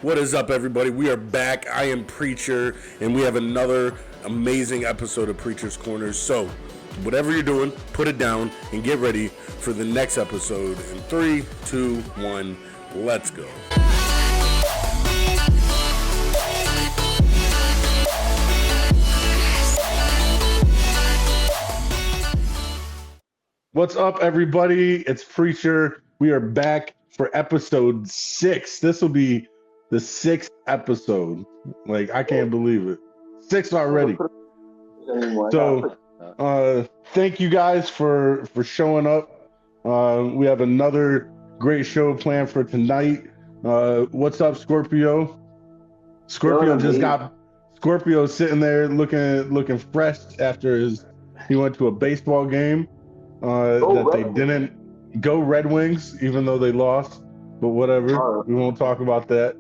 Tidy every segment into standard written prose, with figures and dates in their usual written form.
What is up, everybody? We are back. I am Preacher, and we have another amazing episode of Preacher's Corners. So, whatever you're doing, put it down and get ready for the next episode. In 3, 2, 1, let's go. What's up, everybody? It's Preacher. We are back for episode 6. This will be the 6th episode. Like, I can't believe it. 6 already. So, thank you guys for showing up. We have another great show planned for tonight. What's up, Scorpio? Scorpio's sitting there looking fresh after he went to a baseball game. They didn't go Red Wings, even though they lost. But whatever, we won't talk about that.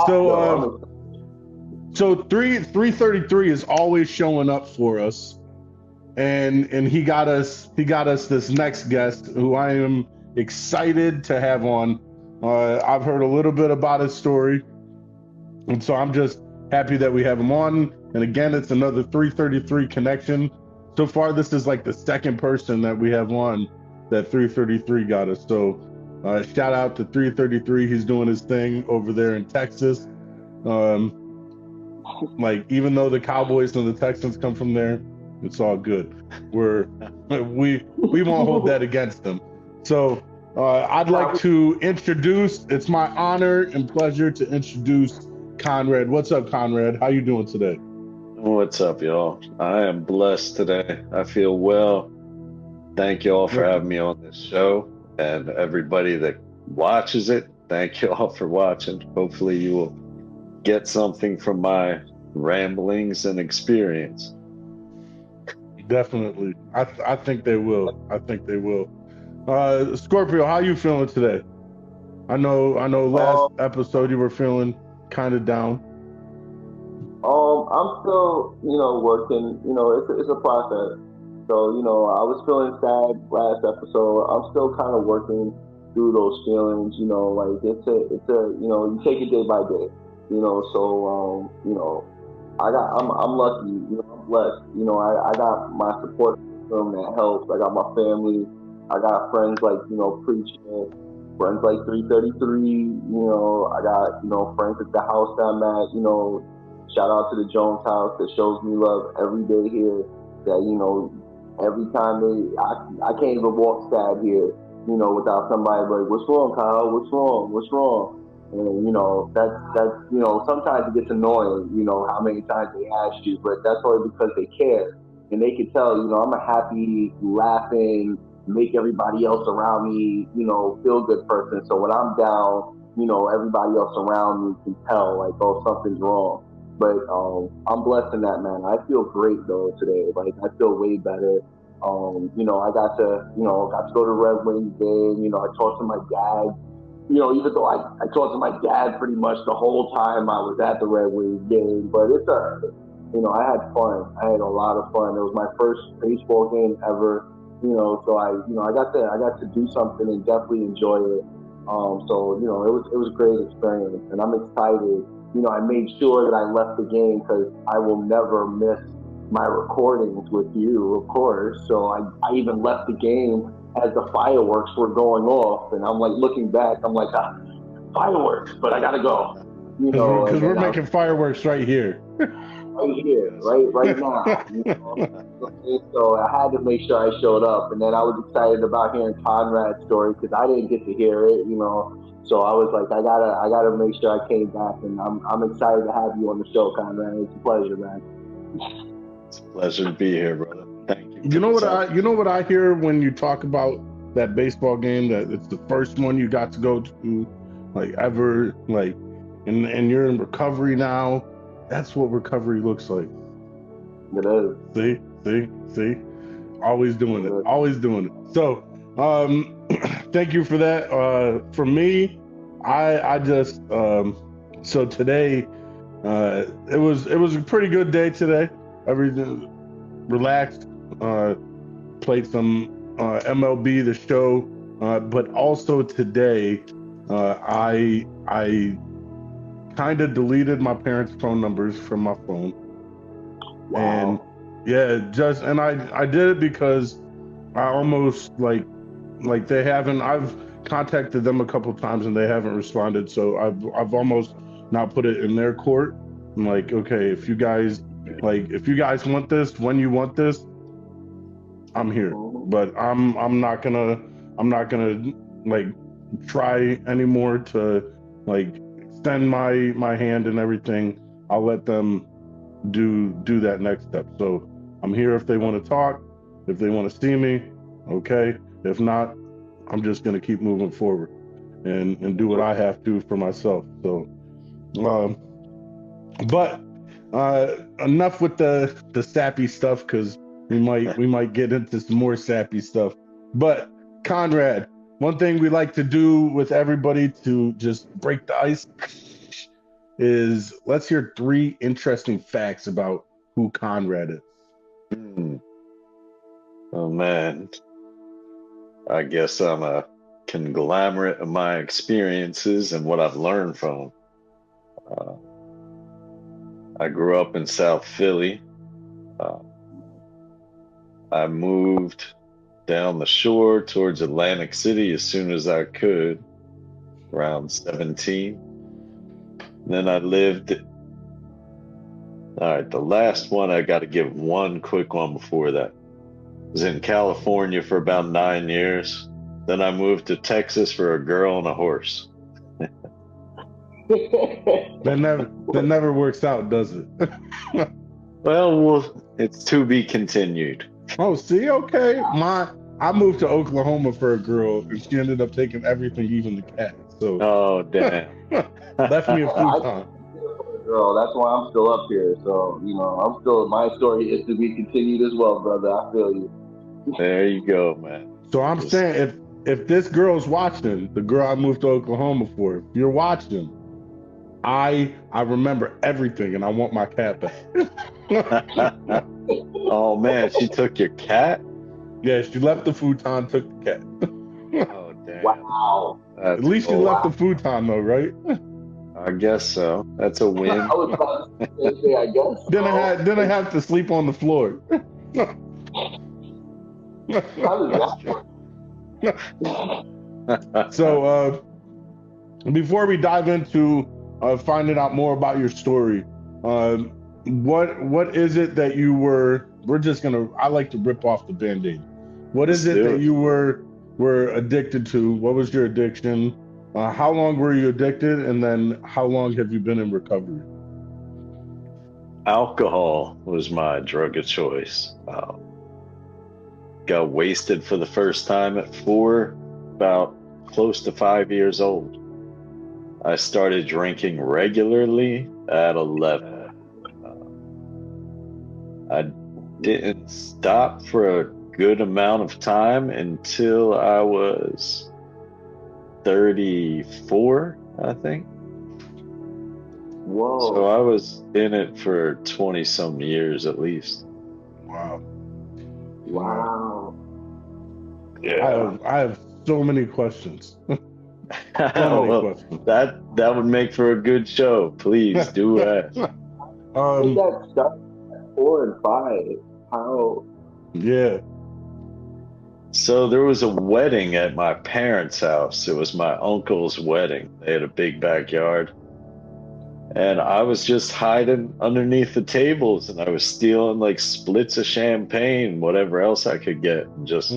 So 333 is always showing up for us, and he got us this next guest who I am excited to have on. I've heard a little bit about his story, and so I'm just happy that we have him on. And again, it's another 333 connection. So far, this is like the second person that we have on that 333 got us. So shout out to 333. He's doing his thing over there in Texas. Like, even though the Cowboys and the Texans come from there, it's all good. We won't hold that against them. So I'd like to introduce. It's my honor and pleasure to introduce Conrad. What's up, Conrad? How you doing today? What's up, y'all? I am blessed today. I feel well. Thank you all for having me on this show, and everybody that watches it, thank you all for watching. Hopefully you will get something from my ramblings and experience. Definitely. I think they will. Scorpio, how you feeling today? I know last episode you were feeling kind of down. I'm still, working. It's a process. So, I was feeling sad last episode. I'm still kind of working through those feelings. Like it's a, you take it day by day. So, I'm lucky. I'm blessed. I got my support system that helps. I got my family. I got friends like, Preaching, friends like 333. I got, friends at the house that I'm at. Shout out to the Jones house that shows me love every day here. That, every time I can't even walk sad here, without somebody like, what's wrong, Kyle? What's wrong? And, that's sometimes it gets annoying, how many times they ask you, but that's only because they care. And they can tell, I'm a happy, laughing, make everybody else around me, feel good person. So when I'm down, everybody else around me can tell, like, oh, something's wrong. But I'm blessed in that, man. I feel great though today. Like, I feel way better. I got to go to Red Wings game. I talked to my dad. Even though I talked to my dad pretty much the whole time I was at the Red Wings game. But it's I had fun. I had a lot of fun. It was my first baseball game ever. So I got to do something and definitely enjoy it. So it was a great experience, and I'm excited. I made sure that I left the game because I will never miss my recordings with you, of course. So I even left the game as the fireworks were going off, and I'm like looking back, I'm like, fireworks, but I gotta go. Because we're making fireworks right here. right now. So I had to make sure I showed up, and then I was excited about hearing Conrad's story because I didn't get to hear it, So I was like, I gotta make sure I came back, and I'm excited to have you on the show, Conrad. It's a pleasure, man. It's a pleasure to be here, brother. Thank you. You know what I hear when you talk about that baseball game, that it's the first one you got to go to, like, ever, like, and you're in recovery now. That's what recovery looks like. It is. See, always doing it. So, thank you for that. For me, I just so today, it was a pretty good day today. Everything relaxed. Played some MLB The Show, but also today I kind of deleted my parents' phone numbers from my phone. Wow. And and I did it because I almost like they haven't. I've contacted them a couple times and they haven't responded. So I've almost now put it in their court. I'm like, okay, if you guys want this, when you want this, I'm here. But I'm not gonna like try anymore to like extend my hand and everything. I'll let them do that next step. So I'm here if they want to talk, if they want to see me, okay. If not, I'm just gonna keep moving forward and do what I have to for myself. So but enough with the sappy stuff, because we might get into some more sappy stuff. But Conrad, one thing we like to do with everybody to just break the ice is let's hear 3 interesting facts about who Conrad is. Oh man, I guess I'm a conglomerate of my experiences and what I've learned from. I grew up in South Philly. I moved down the shore towards Atlantic City as soon as I could, around 17. Then I lived. All right, the last one, I got to give one quick one before that. I was in California for about 9 years. Then I moved to Texas for a girl and a horse. That never works out, does it? Well, it's to be continued. Oh, see, okay. I moved to Oklahoma for a girl, and she ended up taking everything, even the cat. So Oh, damn. left me a futon. Girl, that's why I'm still up here. So, I'm still, my story is to be continued as well, brother. I feel you. There you go, man. So I'm saying, if this girl's watching, the girl I moved to Oklahoma for, if you're watching, I remember everything, and I want my cat back. Oh man, she took your cat? Yeah, she left the futon, took the cat. Oh damn. Wow. At least you left the futon though, right? I guess so. That's a win. I was about to say, I guess. Then I have to sleep on the floor. How does that work? So before we dive into finding out more about your story, what is it that you were? I like to rip off the Band-Aid. What is it that you were addicted to? What was your addiction? How long were you addicted, and then how long have you been in recovery? Alcohol was my drug of choice. Got wasted for the first time at 4, about close to 5 years old. I started drinking regularly at 11. I didn't stop for a good amount of time until I was 34, I think. Whoa. So I was in it for 20 some years at least. Wow. Wow. Yeah. I have so many questions. Questions. That would make for a good show. Please do ask. Did that start at 4 and 5? How? Yeah. So there was a wedding at my parents' house. It was my uncle's wedding. They had a big backyard. And I was just hiding underneath the tables, and I was stealing like splits of champagne, whatever else I could get, and just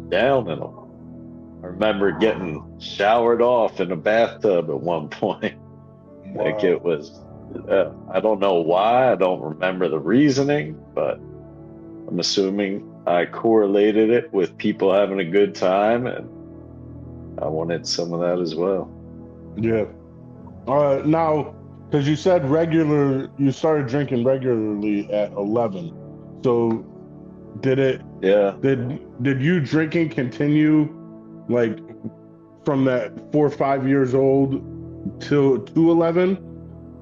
downing them. I remember getting showered off in a bathtub at one point. Wow. Like it was, I don't know why, I don't remember the reasoning, but I'm assuming I correlated it with people having a good time, and I wanted some of that as well. Yeah. Now, because you said you started drinking regularly at 11. So did you drinking continue like from that 4 or 5 years old to 11?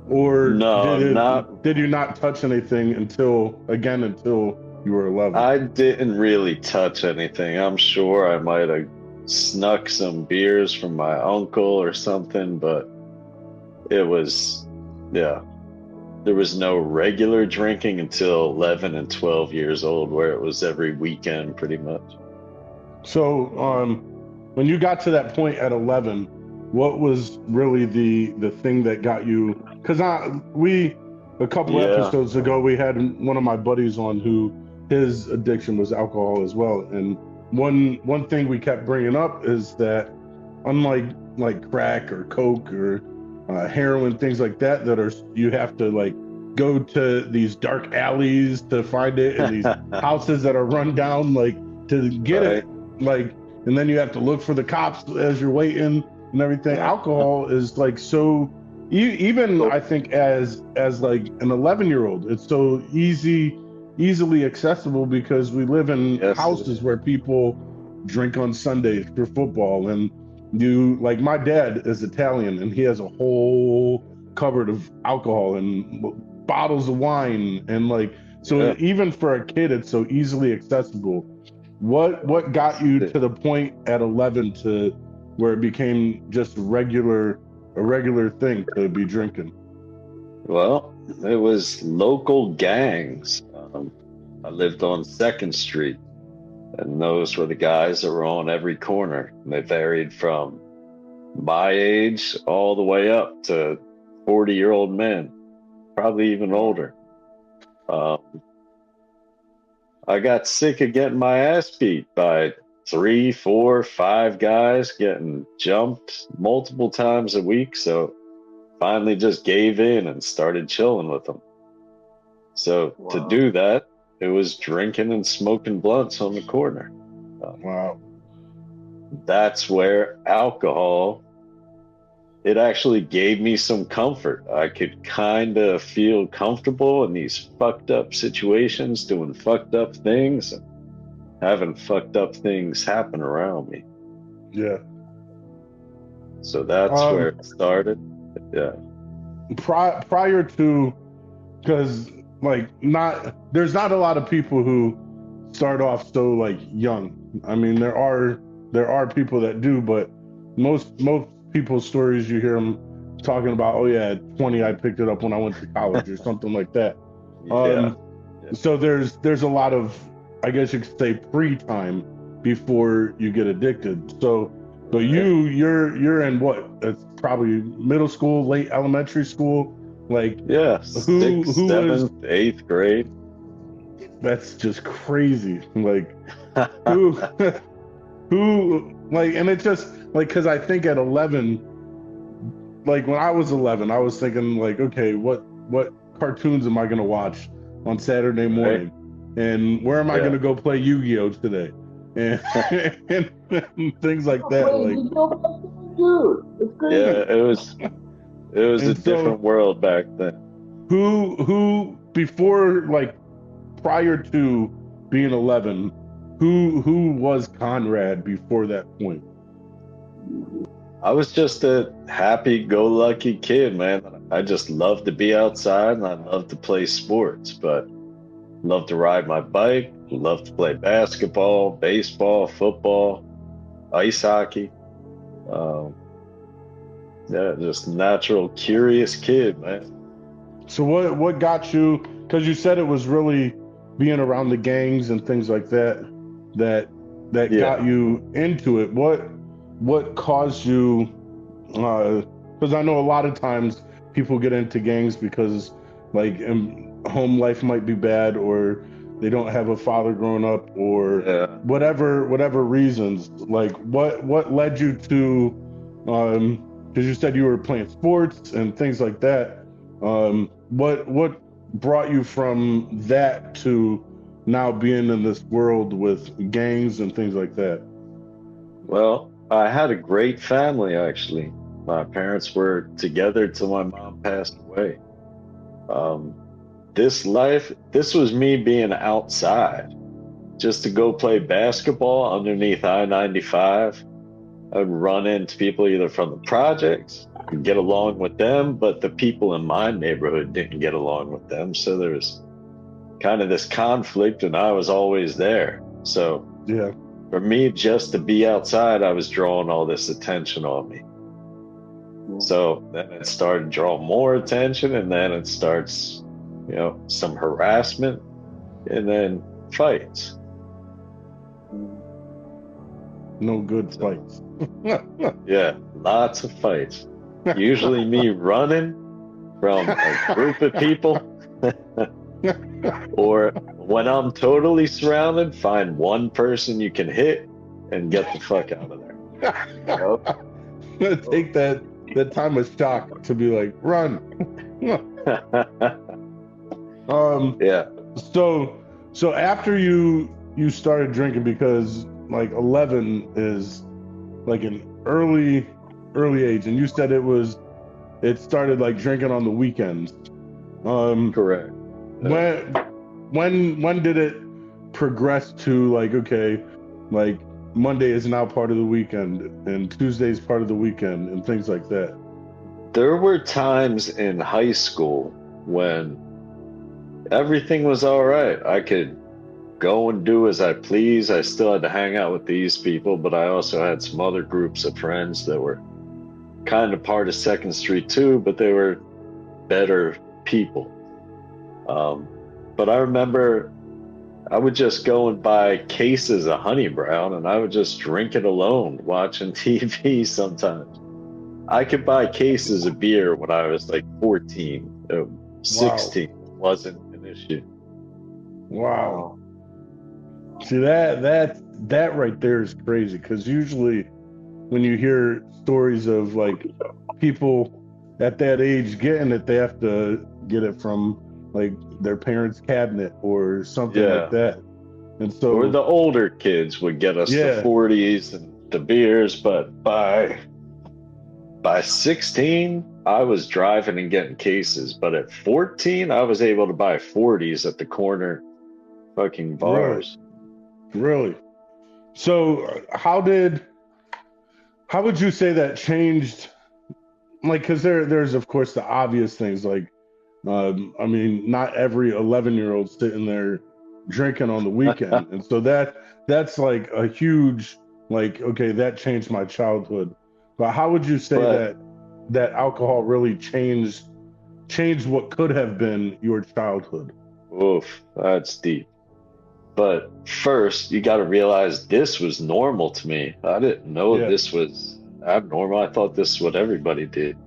Or did you not touch anything until you were 11? I didn't really touch anything. I'm sure I might have snuck some beers from my uncle or something, but it was, yeah, there was no regular drinking until 11 and 12 years old, where it was every weekend pretty much. So, when you got to that point at 11, what was really the thing that got you? Because a couple Yeah, episodes ago, we had one of my buddies on who his addiction was alcohol as well. And one thing we kept bringing up is that unlike like crack or coke or heroin, things like that, that are you have to like go to these dark alleys to find it in these houses that are run down, like to get right. it, like, and then you have to look for the cops as you're waiting and everything. Yeah. Alcohol is like so even I think as like an 11-year-old, it's so easily accessible because we live in Yes, houses where people drink on Sundays for football. And you, like, my dad is Italian and he has a whole cupboard of alcohol and bottles of wine, and like, so yeah. even for a kid it's so easily accessible. What got you to the point at 11 to where it became just a regular thing to be drinking? Well, it was local gangs. I lived on 2nd Street, and those were the guys that were on every corner. And they varied from my age all the way up to 40-year-old men, probably even older. I got sick of getting my ass beat by 3, 4, 5 guys, getting jumped multiple times a week. So finally just gave in and started chilling with them. So to do that, it was drinking and smoking blunts on the corner. Wow. That's where alcohol, it actually gave me some comfort. I could kind of feel comfortable in these fucked up situations, doing fucked up things, and having fucked up things happen around me. Yeah. So that's where it started. Yeah. Prior to, because like there's not a lot of people who start off so like young. I mean, there are people that do, but most people's stories, you hear them talking about, oh yeah, at 20 I picked it up when I went to college or something like that. Yeah. So there's a lot of, I guess you could say, pre-time before you get addicted. So you're in what? It's probably middle school, late elementary school, like, yeah, who 6th, 7th, 8th grade. That's just crazy. Like, who who, like, and it's just like, because I think at 11, like when I was 11, I was thinking like, okay, what cartoons am I gonna watch on Saturday morning, and where am I gonna go play Yu-Gi-Oh today, and, and things like that. Like, dude, it's crazy. Yeah, it was a different world back then. Who before, like, prior to being 11, who was Conrad before that point? I was just a happy-go-lucky kid, man. I just loved to be outside and I loved to play sports, but loved to ride my bike, loved to play basketball, baseball, football, ice hockey. Yeah, just natural, curious kid, man. So what got you? Because you said it was really being around the gangs and things like that got you into it. What caused you? Because I know a lot of times people get into gangs because, like, home life might be bad, or they don't have a father growing up, or whatever reasons. Like, what led you to? Because you said you were playing sports and things like that. What brought you from that to now being in this world with gangs and things like that? Well, I had a great family, actually. My parents were together till my mom passed away. This was me being outside just to go play basketball underneath I-95. I'd run into people either from the projects, get along with them, but the people in my neighborhood didn't get along with them. So there was kind of this conflict, and I was always there. So yeah, For me, just to be outside, I was drawing all this attention on me. So then it started drawing more attention, and then it starts, some harassment, and then fights. No good fights. Yeah, lots of fights. Usually me running from a group of people, or when I'm totally surrounded, find one person you can hit and get the fuck out of there. Take that time of shock to be like, run. Yeah. So after you started drinking, because like 11 is like an early age, and you said it started like drinking on the weekends. Correct. When did it progress to like, okay, like Monday is now part of the weekend and Tuesday is part of the weekend and things like that? There were times in high school when everything was all right. I could go and do as I please. I still had to hang out with these people, but I also had some other groups of friends that were kind of part of Second Street too, but they were better people. But I remember I would just go and buy cases of Honey Brown, and I would just drink it alone, watching TV sometimes. I could buy cases of beer when I was like 14, 16. Wow. Wasn't an issue. Wow. See, that right there is crazy, because usually when you hear stories of like people at that age getting it, they have to get it from like their parents' cabinet or something like that. And so, or the older kids would get us the 40s and the beers, but by 16, I was driving and getting cases. But at 14, I was able to buy 40s at the corner fucking bars. Really? So how would you say that changed? Like, because there's of course the obvious things, like I mean, not every 11-year-old sitting there drinking on the weekend, and so that's like a huge, like, okay, that changed my childhood. But how would you say that alcohol really changed what could have been your childhood? Oof, that's deep. But first, you got to realize this was normal to me. I didn't know this was abnormal. I thought this is what everybody did.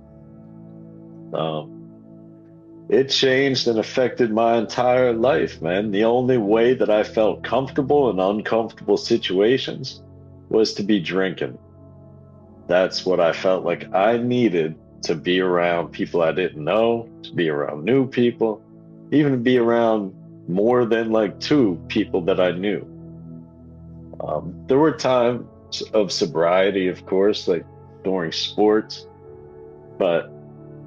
It changed and affected my entire life, man. The only way that I felt comfortable in uncomfortable situations was to be drinking. That's what I felt like I needed, to be around people I didn't know, to be around new people, even to be around more than like 2 people that I knew. There were times of sobriety, of course, like during sports, but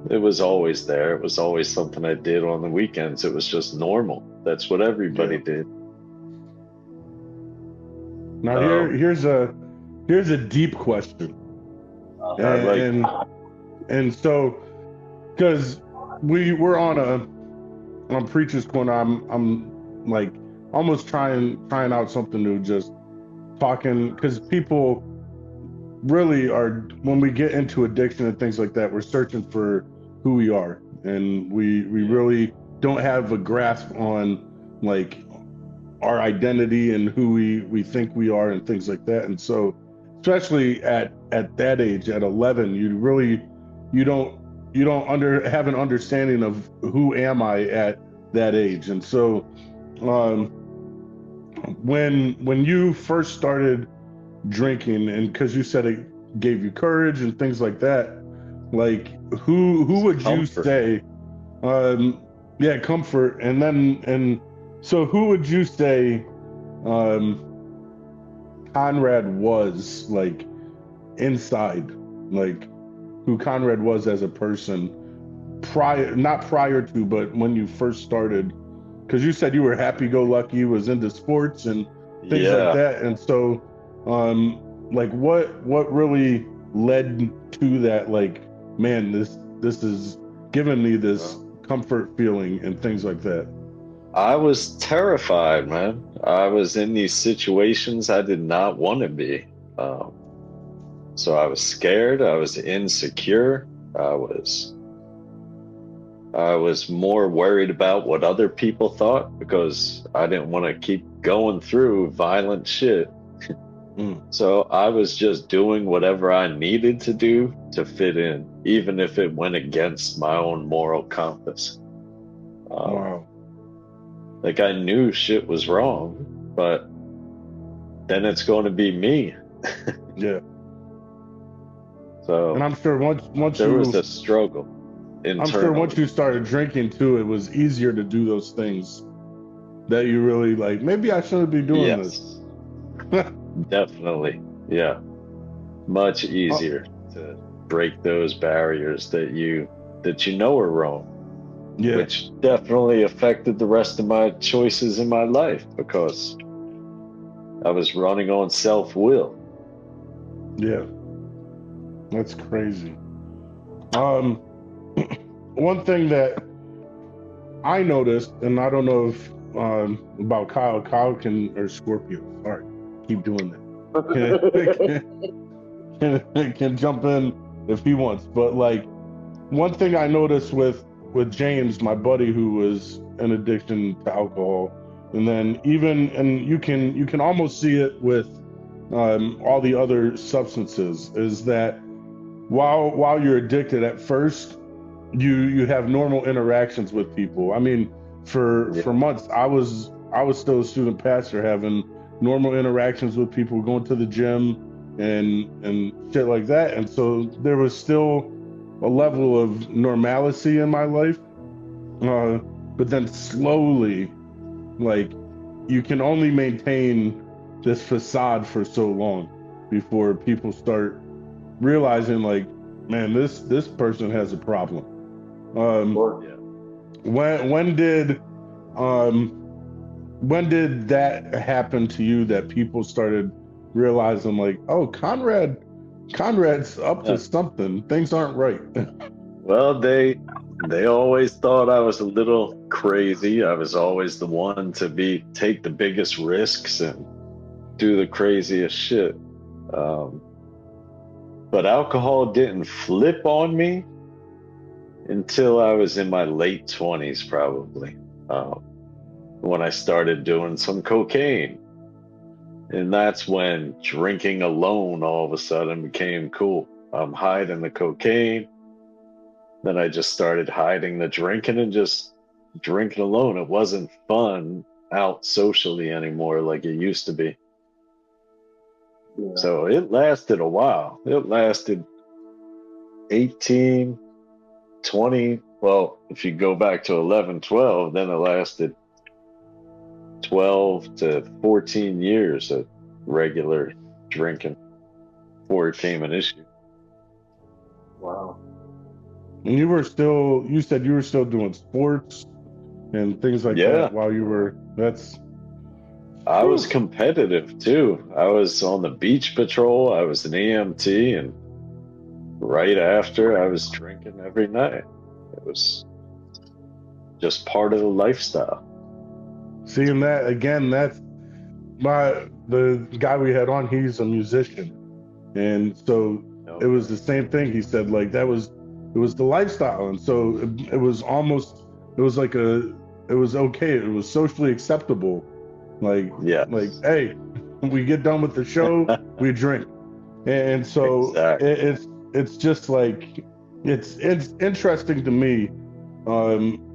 it was always there. It was always something I did on the weekends. It was just normal. That's what everybody did. Now here's a deep question. And so, because we're on Preacher's Corner, I'm like almost trying out something new, just talking, because people really are, when we get into addiction and things like that, we're searching for who we are, and we really don't have a grasp on like our identity and who we think we are and things like that. And so, especially at that age, at 11, you don't have an understanding of who am I at that age. And so when you first started drinking, and because you said it gave you courage and things like that, like who would you say comfort, and so who would you say Conrad was, like, inside, like who Conrad was as a person not prior to, but when you first started? Because you said you were happy-go-lucky, was into sports and things like that, and so like what really led to that, like, man, this is giving me this comfort feeling and things like that? I was terrified, man. I was in these situations I did not want to be. Um, so I was scared. I was insecure. I was I was more worried about what other people thought because I didn't want to keep going through violent shit. Mm. So I was just doing whatever I needed to do to fit in, even if it went against my own moral compass. Um, Wow. like I knew shit was wrong, but then it's going to be me. Yeah. And So I'm sure once there was you a struggle I'm sure once internally. you started drinking too, it was easier to do those things that you really like. Maybe I shouldn't be doing this. Yes, definitely. Yeah, much Oh, easier to break those barriers that you know are wrong, yeah, which definitely affected the rest of my choices in my life because I was running on self-will. yeah, that's crazy. Um, one thing that I noticed, and I don't know if about Kyle. Kyle can or Scorpio. Sorry, keep doing that. Can jump in if he wants, but like one thing I noticed with James, my buddy, who was an addiction to alcohol, and then even and you can almost see it with all the other substances, is that while you're addicted at first, you have normal interactions with people. I mean, Yeah, for months I was still a student pastor having normal interactions with people, going to the gym and shit like that. And so there was still a level of normalcy in my life. Uh, but then slowly, like you can only maintain this facade for so long before people start realizing like, man, this person has a problem. Um, Or yeah. when did um when did that happen to you that people started realizing like, oh, Conrad's up to something. Things aren't right. Well, they always thought I was a little crazy. I was always the one to be take the biggest risks and do the craziest shit. Um, but alcohol didn't flip on me until I was in my late 20s, probably, when I started doing some cocaine. And that's when drinking alone all of a sudden became cool. I'm hiding the cocaine. Then I just started hiding the drinking and just drinking alone. It wasn't fun out socially anymore like it used to be. yeah, So it lasted a while. It lasted 18, 20. Well, if you go back to 11, 12, then it lasted 12 to 14 years of regular drinking before it became an issue. wow. And you said you were still doing sports and things like that Yeah, while you were, that's, I was whew, competitive too. I was on the beach patrol. I was an EMT, and right after I was drinking every night. It was just part of the lifestyle. seeing that again, that's the guy we had on, he's a musician. And so it was Okay. the same thing. He said like it was the lifestyle. And so it was almost, it was like it was okay. It was socially acceptable. Like, Yes. hey, we get done with the show, we drink. And so Exactly. it's just like, it's interesting to me,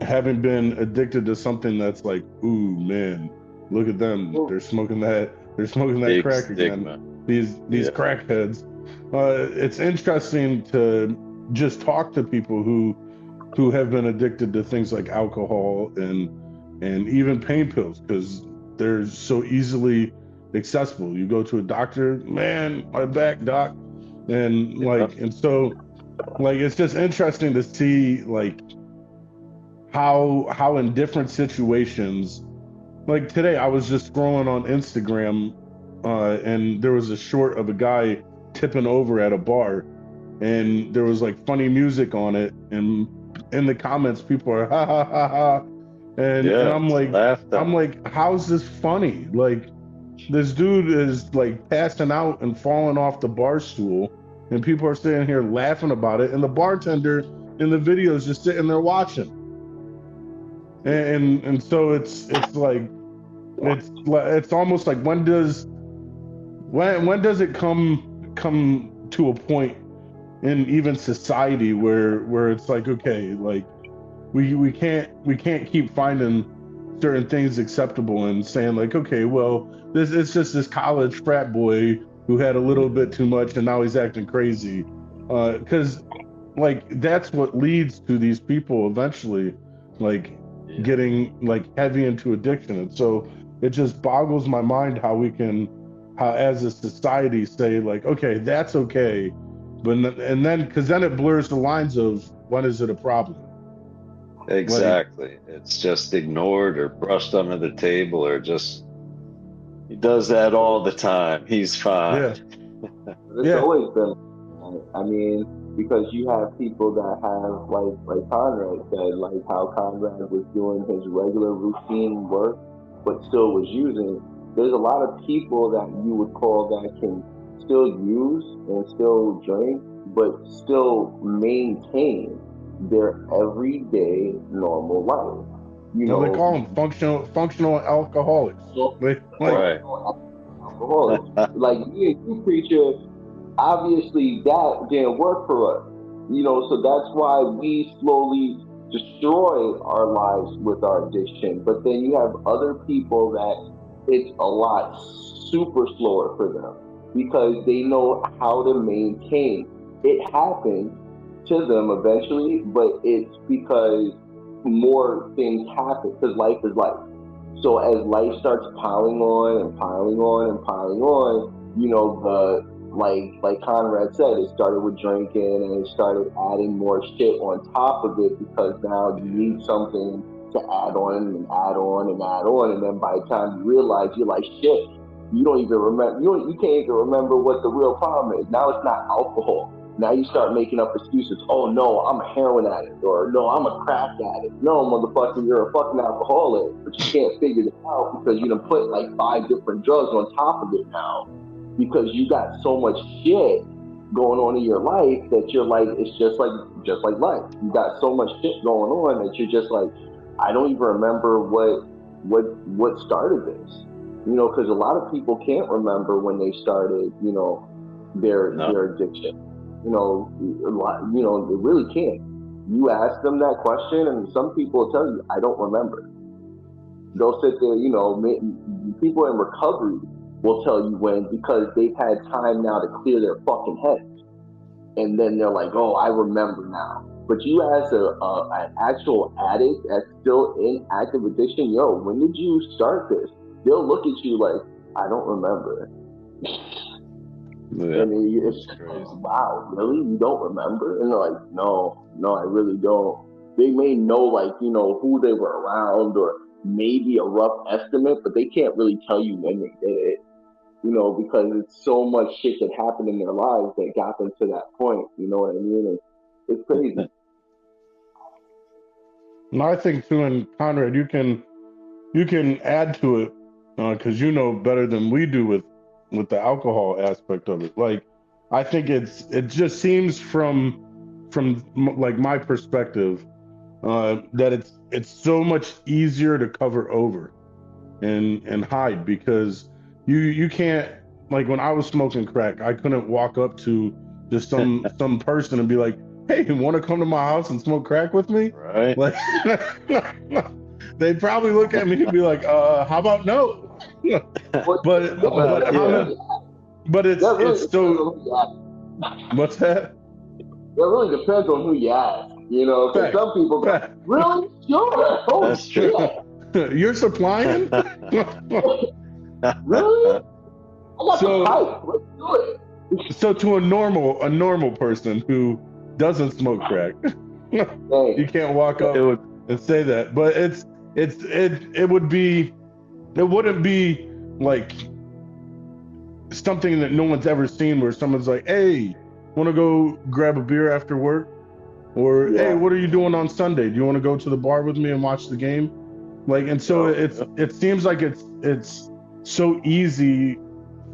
having been addicted to something that's like, ooh, man, look at them. Well, They're smoking that Big crack again. stigma. These Yeah. crackheads. It's interesting to just talk to people who have been addicted to things like alcohol and even pain pills because they're so easily accessible. You go to a doctor, man, my back, doc, and Yeah. like, and so like it's just interesting to see like how in different situations, like today I was just scrolling on Instagram, and there was a short of a guy tipping over at a bar, and there was like funny music on it, and in the comments people are ha ha ha ha, And Yeah, it's laughed I'm at. like, how's this funny? Like, this dude is like passing out and falling off the bar stool, and people are sitting here laughing about it, and the bartender in the video is just sitting there watching. And so it's like it's almost like when does it come to a point in even society where it's like, okay, like we can't keep finding certain things acceptable and saying like, okay, well, this it's just this college frat boy who had a little bit too much and now he's acting crazy, because like that's what leads to these people eventually like Yeah. getting like heavy into addiction. And so it just boggles my mind how we can, how as a society say like, okay, that's okay, but and then because then it blurs the lines of when is it a problem. Like, Exactly. It's just ignored or brushed under the table or just he does that all the time. He's fine. yeah, It's yeah, always been. I mean, because you have people that have like Conrad said, like how Conrad was doing his regular routine work, but still was using. There's a lot of people that you would call that can still use and still drink, but still maintain their everyday normal life. You well, they know, call them functional alcoholics. so Like Right. functional alcoholics. Like me and you, preacher, obviously that didn't work for us. So that's why we slowly destroy our lives with our addiction. But then you have other people that it's a lot super slower for them because they know how to maintain. It happens to them eventually, but it's because more things happen because life is life. So as life starts piling on and piling on and piling on, the like Conrad said, it started with drinking and it started adding more shit on top of it because now you need something to add on and add on and add on, and then by the time you realize you're like shit, you don't even remember you can't even remember what the real problem is. Now it's not alcohol. Now you start making up excuses. Oh no, I'm a heroin addict, or no, I'm a crack addict. No, motherfucker, you're a fucking alcoholic, but you can't figure it out because you done put like 5 different drugs on top of it now because you got so much shit going on in your life that you're like, it's just like life. You got so much shit going on that you're just like, I don't even remember what started this. Because a lot of people can't remember when they started, No. their addiction. A lot, they really can't. You ask them that question, and some people will tell you, I don't remember. They'll sit there, people in recovery will tell you when because they've had time now to clear their fucking heads. And then they're like, oh, I remember now. But you as an actual addict that's still in active addiction, yo, when did you start this? They'll look at you like, I don't remember. Yeah. And it's Crazy. wow, really? You don't remember? And they're like, no, I really don't. They may know, like, who they were around or maybe a rough estimate, but they can't really tell you when they did it, because it's so much shit that happened in their lives that got them to that point. You know what I mean? And it's crazy. and I think too, and Conrad, you can add to it because you know better than we do with the alcohol aspect of it. Like, I think it just seems from like my perspective that it's so much easier to cover over and hide because you can't, like when I was smoking crack, I couldn't walk up to just some person and be like, hey, you want to come to my house and smoke crack with me? Right. Like they'd probably look at me and be like, how about no? but How about, yeah. but it's That really it's depends so on who you ask. what's that? That really depends on who you ask. Because Fact. some people go, Fact. really? Sure. Oh, That's true. shit. You're supplying? Really? I got So- the pipe. Let's do it. So to a normal person who doesn't smoke crack, you Hey, can't walk up It would, and say that. But it wouldn't be like something that no one's ever seen where someone's like, hey, want to go grab a beer after work? Or Yeah. hey, what are you doing on Sunday? Do you want to go to the bar with me and watch the game? Like, and so it seems like it's so easy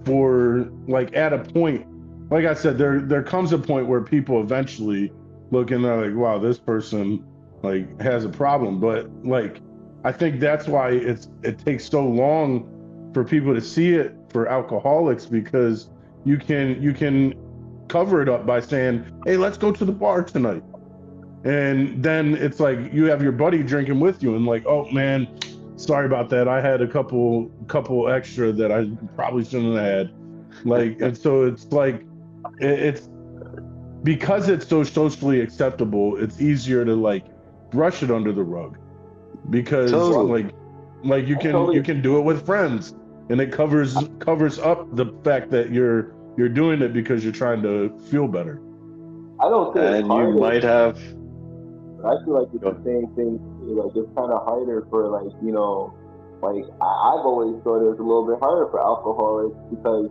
for, like, at a point, like I said, there comes a point where people eventually look and they're like, wow, this person like has a problem. But like, I think that's why it takes so long for people to see it for alcoholics, because you can cover it up by saying, hey, let's go to the bar tonight. And then it's like you have your buddy drinking with you and like, oh man, sorry about that. I had a couple extra that I probably shouldn't have had. Like, and so it's like it's because it's so socially acceptable, it's easier to like brush it under the rug, because Totally. like you can do it with friends, and it covers up the fact that you're doing it because you're trying to feel better. I don't say it's And you harder. might have. I feel like it's Go the ahead. same thing too. Like it's kind of harder for like like I've always thought it was a little bit harder for alcoholics because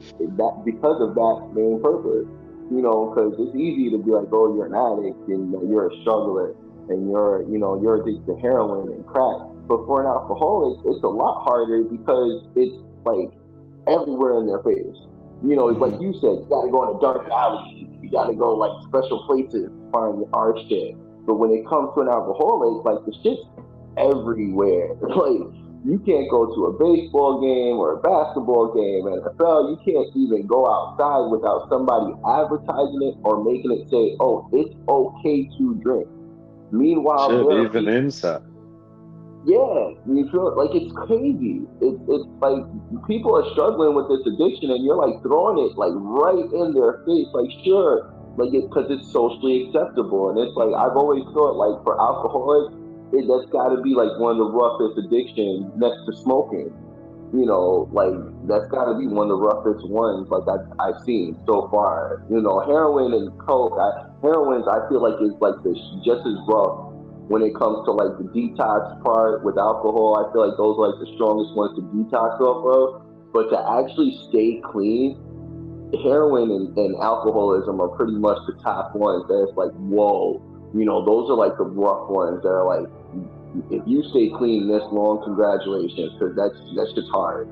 of that main purpose. Because it's easy to be like, oh, you're an addict and you're a struggler and you're addicted to heroin and crack. But for an alcoholic, it's a lot harder because it's like everywhere in their face. Like Mhm. you said, you got to go in a dark alley. You got to go like special places to find our shit. But when it comes to an alcoholic, like the shit's everywhere. Like you can't go to a baseball game or a basketball game, NFL. You can't even go outside without somebody advertising it or making it say, "Oh, it's okay to drink." Meanwhile, Shit, there are even people. inside. Yeah, you feel like it's crazy. It's like people are struggling with this addiction, and you're like throwing it like right in their face. Like sure, like because it's socially acceptable, and it's like I've always thought like for alcoholics, that's got to be like one of the roughest addictions next to smoking. Like that's got to be one of the roughest ones like I've seen so far. Heroin and coke. Heroin's I feel like is like this just as rough when it comes to like the detox part with alcohol. I feel like those are like the strongest ones to detox off of. But to actually stay clean, heroin and alcoholism are pretty much the top ones. That's like whoa. Those are like the rough ones that are like if you stay clean this long, congratulations, because that's just hard.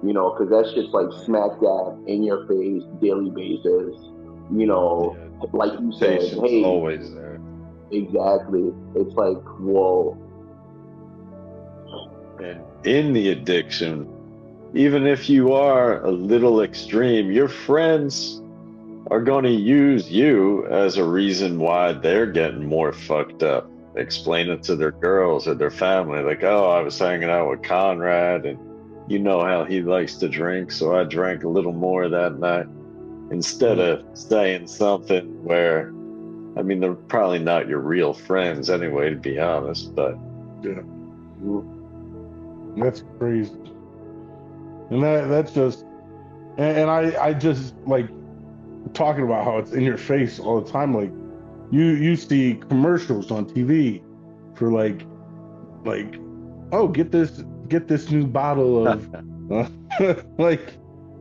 Because that shit's like smack dab in your face, daily basis. You know, Yeah, like you said, temptation's hey, always there. exactly. It's like whoa, And in the addiction, even if you are a little extreme, your friends are going to use you as a reason why they're getting more fucked up. Explain it to their girls or their family, like, oh, I was hanging out with Conrad, and you know how he likes to drink, so I drank a little more that night. Instead Mhm. of saying something where, I mean, they're probably not your real friends anyway, to be honest, but Yeah, that's crazy. And that's just, and I just like talking about how it's in your face all the time. Like you see commercials on TV for like oh, get this new bottle of uh, like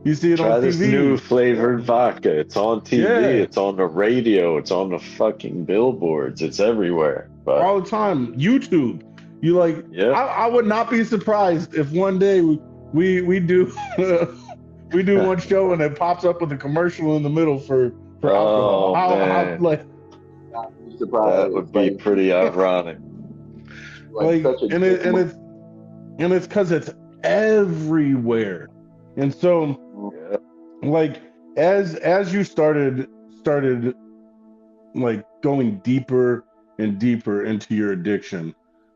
you see it on try this new TV. flavored vodka. It's on TV, Yeah, it's on the radio, it's on the fucking billboards, it's everywhere. But all the time. YouTube. You like yeah, I would not be surprised if one day we do we do one show and it pops up with a commercial in the middle for alcohol. oh How man, like not be that would surprised. be Like pretty ironic. like such a and dick move. it's because it's everywhere. And so Yeah. like as you started like going deeper and deeper into your addiction,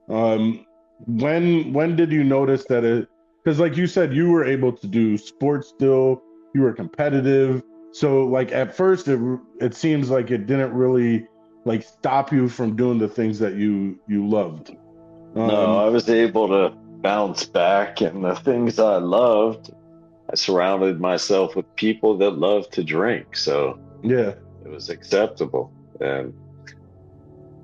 um when did you notice that it, because like you said you were able to do sports still, you were competitive, so like at first it seems like it didn't really like stop you from doing the things that you loved. No, I um was able to bounce back, and the things I loved, I surrounded myself with people that love to drink, so yeah, it was acceptable. And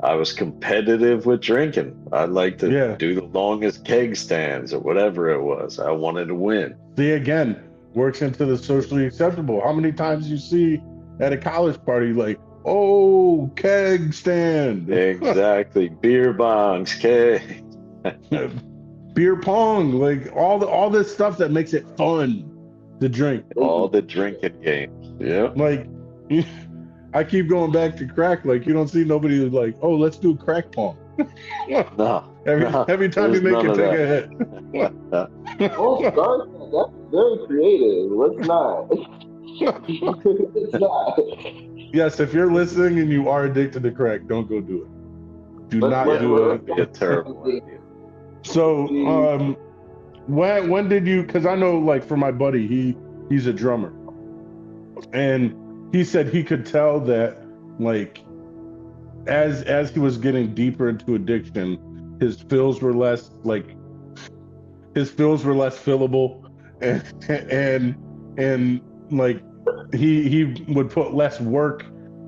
I was competitive with drinking. I like to yeah. do the longest keg stands or whatever it was. I wanted to win. See, again, works into the socially acceptable. How many times you see at a college party, like, oh, keg stand? Exactly. Beer bongs, keg. beer pong, like all this stuff that makes it fun to drink. All the drinking games. Yep. Like I keep going back to crack. Like you don't see nobody who's like, oh, let's do crack pong. No. Every time you There's make none it, of take that. a hit. Oh, start that. That's very creative. Let's not. It's not. Yes, if you're listening and you are addicted to crack, don't go do it. Do not Let's do That'd it. be a terrible idea. So, when did you? Because I know, like, for my buddy, he's a drummer, and he said he could tell that, like, as he was getting deeper into addiction, his fills were less fillable, and like he would put less work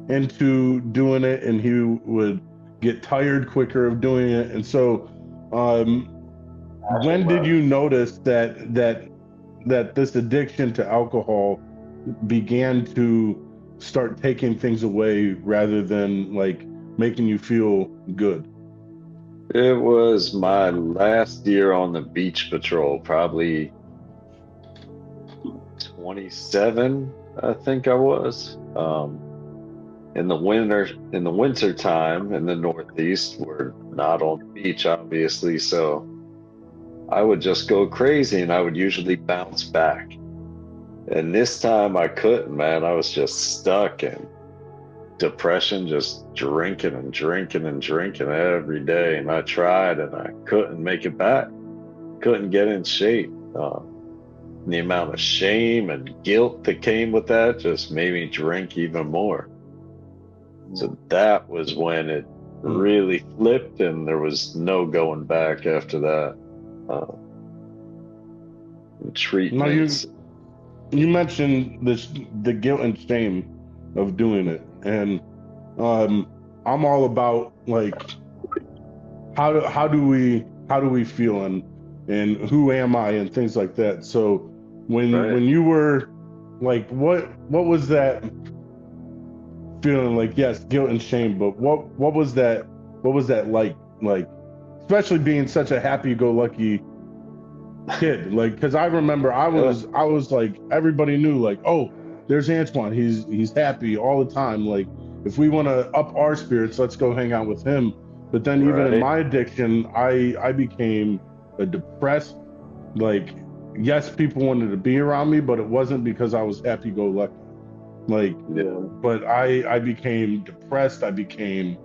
into doing it, and he would get tired quicker of doing it, and so. When did you notice that this addiction to alcohol began to start taking things away rather than like making you feel good? It was my last year on the beach patrol, probably 27, I think I was. In the winter time in the Northeast, we're not on the beach, obviously, so I would just go crazy and I would usually bounce back. And this time I couldn't, man. I was just stuck in depression, just drinking and drinking and drinking every day. And I tried and I couldn't make it back. Couldn't get in shape. The amount of shame and guilt that came with that just made me drink even more. So that was when it really flipped and there was no going back after that. Treatments. Now you mentioned the guilt and shame of doing it, and I'm all about like how do we feel and who am I and things like that. So when you were like what was that feeling like? Yes, guilt and shame, but what was that like especially being such a happy-go-lucky kid, like because I remember I was like everybody knew like, oh, there's Antoine, he's happy all the time, like if we want to up our spirits, let's go hang out with him. But then even in my addiction, I became a depressed, like yes, people wanted to be around me, but it wasn't because I was happy-go-lucky, like but I became depressed, I became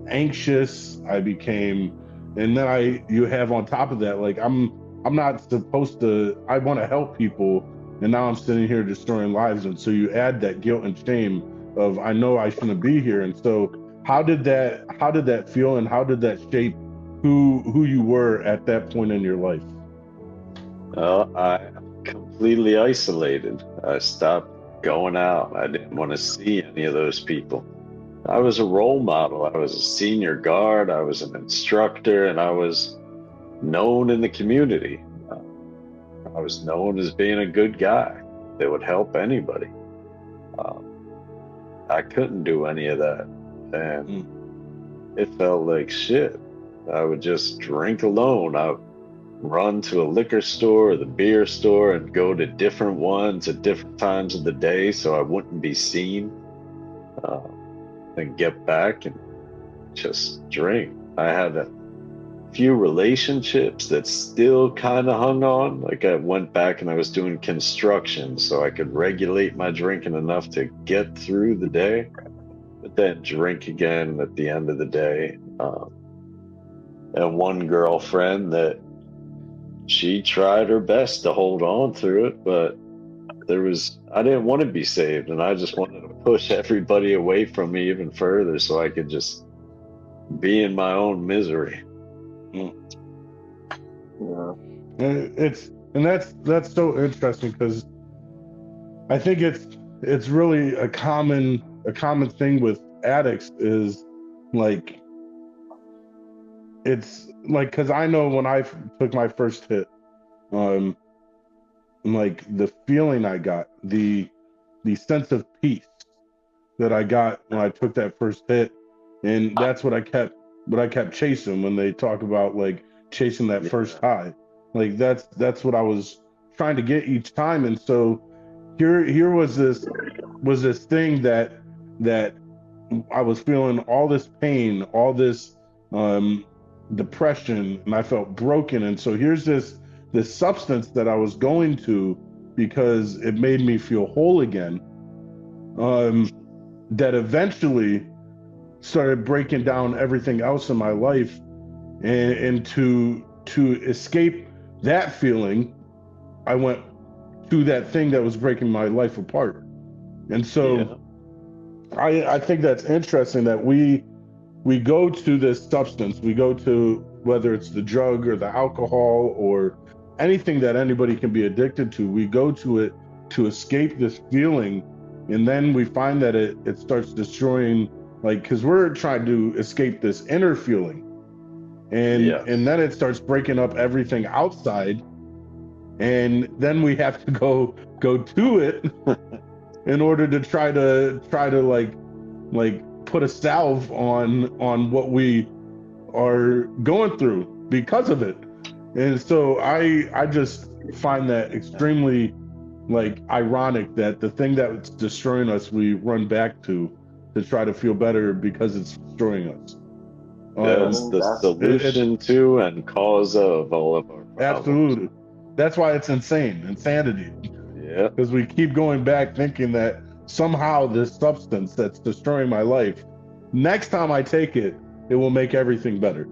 anxious, I became, and then you have on top of that, like I'm not supposed to, I want to help people, and now I'm sitting here destroying lives. And so you add that guilt and shame of, I know I shouldn't be here. And so how did that feel, and how did that shape who you were at that point in your life? I completely isolated. I stopped going out. I didn't want to see any of those people. I was a role model. I was a senior guard. I was an instructor, and I was known in the community. I was known as being a good guy that would help anybody. I couldn't do any of that, and it felt like shit. I would just drink alone. I would run to a liquor store or the beer store and go to different ones at different times of the day so I wouldn't be seen, then get back and just drink. I had a few relationships that still kind of hung on. Like I went back and I was doing construction so I could regulate my drinking enough to get through the day, but then drink again at the end of the day. And one girlfriend that she tried her best to hold on through it, but I didn't want to be saved, and I just wanted to push everybody away from me even further so I could just be in my own misery. Yeah. And that's so interesting, because I think it's really a common thing with addicts, is like, it's like, because I know when I took my first hit, like the feeling I got, the sense of peace that I got when I took that first hit, and that's what I kept chasing when they talk about like chasing that Yeah. first high. Like that's what I was trying to get each time. And so here was this thing that I was feeling all this pain, all this depression, and I felt broken. And so here's this substance that I was going to because it made me feel whole again. That eventually started breaking down everything else in my life, and to escape that feeling, I went to that thing that was breaking my life apart. And so I think that's interesting that we go to this substance, we go to whether it's the drug or the alcohol or anything that anybody can be addicted to, we go to it to escape this feeling, and then we find that it starts destroying, like, because we're trying to escape this inner feeling, and then it starts breaking up everything outside, and then we have to go to it in order to try to like put a salve on what we are going through because of it. And so I just find that extremely like ironic that the thing that's destroying us we run back to try to feel better because it's destroying us. That's the solution to and cause of all of our problems. Absolutely. That's why it's insanity. Yeah. Because we keep going back thinking that somehow this substance that's destroying my life, next time I take it, it will make everything better.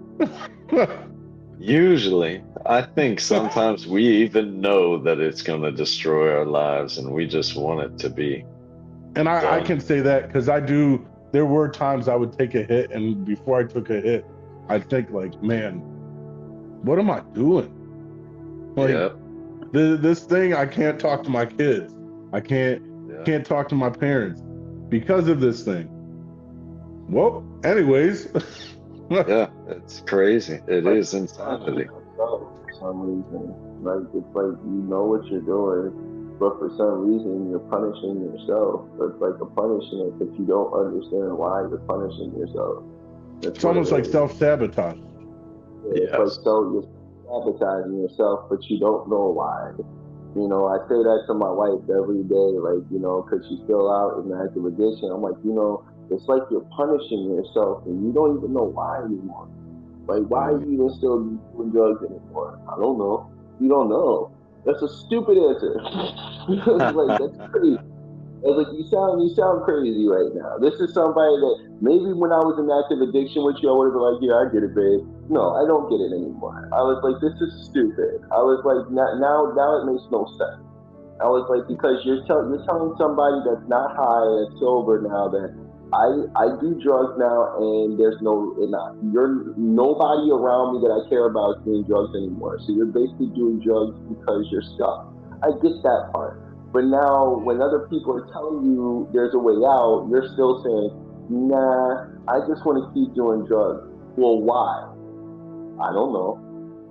Usually, I think sometimes we even know that it's going to destroy our lives and we just want it to be. And I can say that because there were times I would take a hit, and before I took a hit, I'd think like, man, what am I doing? Like, this thing, I can't talk to my kids. I can't talk to my parents because of this thing. Well, anyways. Yeah, it's crazy. It is insanity. For some reason, like it's like you know what you're doing, but for some reason you're punishing yourself. So it's like a punishment, but you don't understand why you're punishing yourself. It's almost like self-sabotage. It's like you're sabotaging yourself, but you don't know why. You know, I say that to my wife every day, like, you know, because she's still out in active addiction. I'm like, you know, it's like you're punishing yourself and you don't even know why anymore. Like, why are you even still doing drugs anymore? I don't know. You don't know. That's a stupid answer. Like, that's crazy. I was like, you sound crazy right now. This is somebody that maybe when I was in active addiction with you, I would have been like, yeah, I get it, babe. No, I don't get it anymore. I was like, this is stupid. I was like, now it makes no sense. I was like, because you're telling somebody that's not high, that's sober now, that I do drugs now, and there's you're nobody around me that I care about doing drugs anymore. So you're basically doing drugs because you're stuck. I get that part. But now when other people are telling you there's a way out, you're still saying, nah, I just want to keep doing drugs. Well, why? I don't know.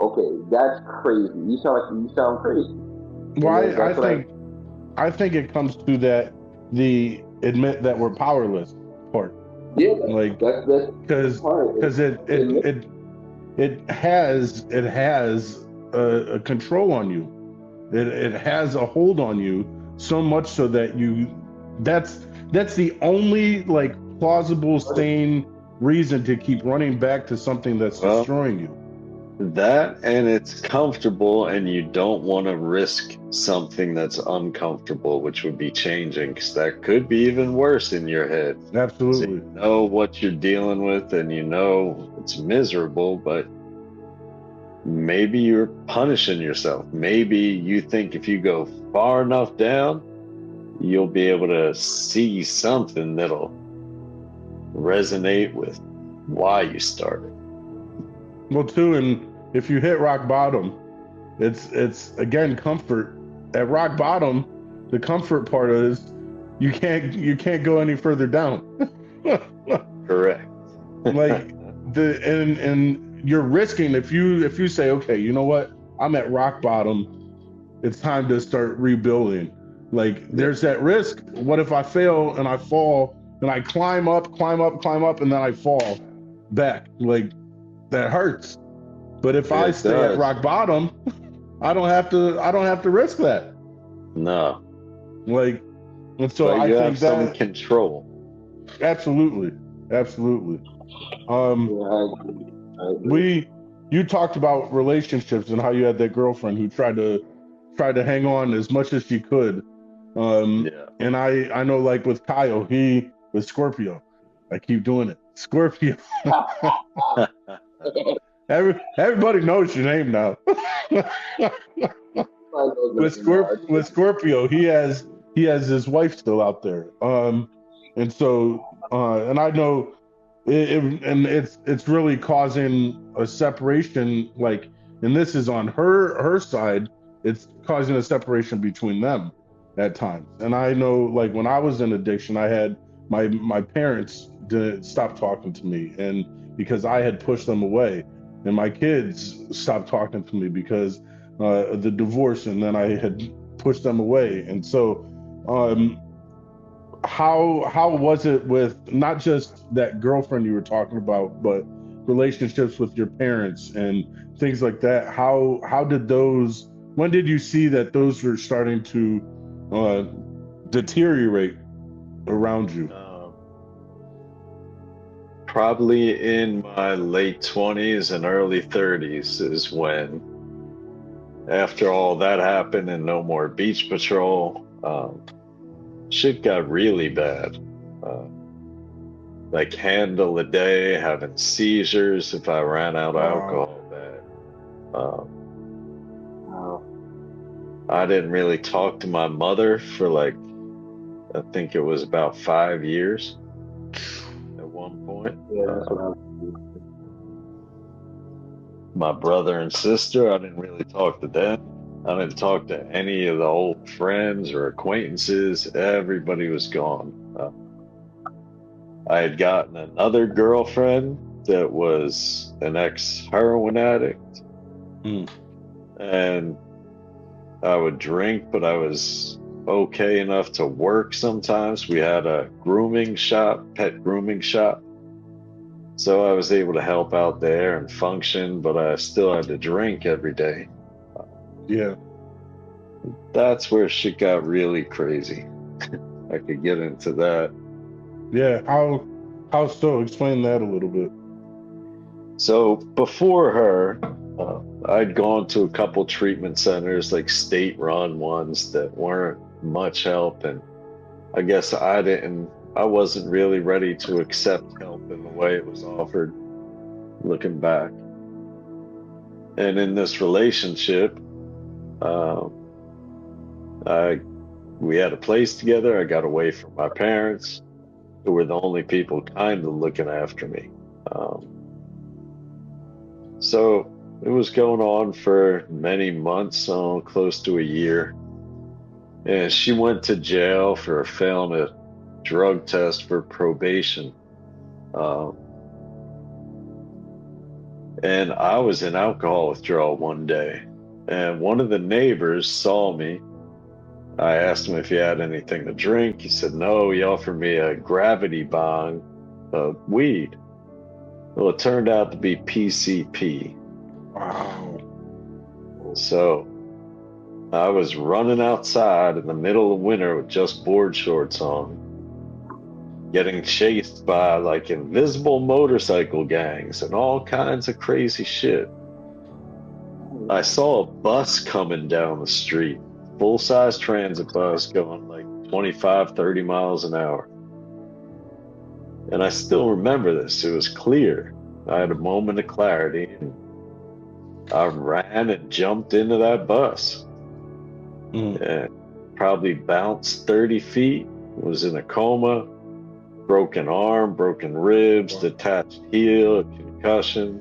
Okay, that's crazy. You sound crazy. Well, I think it comes to that, the admit that we're powerless part. Yeah, like that's because it has a control on you. It has a hold on you, so much so that that's the only like plausible, sane reason to keep running back to something that's destroying you. That, and it's comfortable, and you don't want to risk something that's uncomfortable, which would be changing, because that could be even worse in your head. Absolutely. So you know what you're dealing with, and you know it's miserable, but maybe you're punishing yourself. Maybe you think if you go far enough down, you'll be able to see something that'll resonate with why you started. Well, too, and if you hit rock bottom, it's again comfort. At rock bottom, the comfort part is you can't go any further down. Correct. Like and you're risking if you say, okay, you know what, I'm at rock bottom, it's time to start rebuilding. Like there's that risk. What if I fail and I fall and I climb up, and then I fall back? Like that hurts. But if I It stay at does. rock bottom, I don't have to risk that. No, Like, and so but I you have think some that control. absolutely, absolutely. Um, Yeah, I agree. you talked about relationships and how you had that girlfriend who tried to hang on as much as she could. Yeah. And I know, like with Kyle, he with Scorpio. I keep doing it. Scorpio. Everybody knows your name now. With Scorpio, he has his wife still out there. And so and I know and it's really causing a separation. Like, and this is on her side. It's causing a separation between them at times. And I know, like when I was in addiction, I had my parents didn't stop talking to me, and because I had pushed them away, and my kids stopped talking to me because the divorce, and then I had pushed them away. And so how was it with not just that girlfriend you were talking about, but relationships with your parents and things like that? How did those? When did you see that those were starting to deteriorate around you? Probably in my late 20s and early 30s is when, after all that happened and no more beach patrol, shit got really bad. Like handle a day, having seizures if I ran out of alcohol bad. I didn't really talk to my mother for like, I think it was about 5 years at one point. Yeah, that's what I was. My brother and sister, I didn't really talk to them. I didn't talk to any of the old friends or acquaintances. Everybody was gone. I had gotten another girlfriend that was an ex-heroin addict. And I would drink, but I was okay enough to work sometimes. We had a grooming shop, pet grooming shop. So I was able to help out there and function, but I still had to drink every day. Yeah. That's where shit got really crazy. I could get into that. Yeah. How so? Explain that a little bit. So before her, I'd gone to a couple treatment centers, like state-run ones that weren't much help, and I guess I wasn't really ready to accept help in the way it was offered, looking back. And in this relationship, uh, we had a place together. I got away from my parents, who were the only people kind of looking after me. So it was going on for many months, close to a year. And she went to jail for failing a drug test for probation. And I was in alcohol withdrawal one day, and one of the neighbors saw me. I asked him if he had anything to drink. He said no. He offered me a gravity bong of weed. Well, it turned out to be PCP. Wow. So I was running outside in the middle of winter with just board shorts on, getting chased by like invisible motorcycle gangs and all kinds of crazy shit. I saw a bus coming down the street, full-size transit bus going like 25, 30 miles an hour. And I still remember this. It was clear. I had a moment of clarity, and I ran and jumped into that bus. And probably bounced 30 feet, was in a coma, broken arm, broken ribs, detached heel, concussion.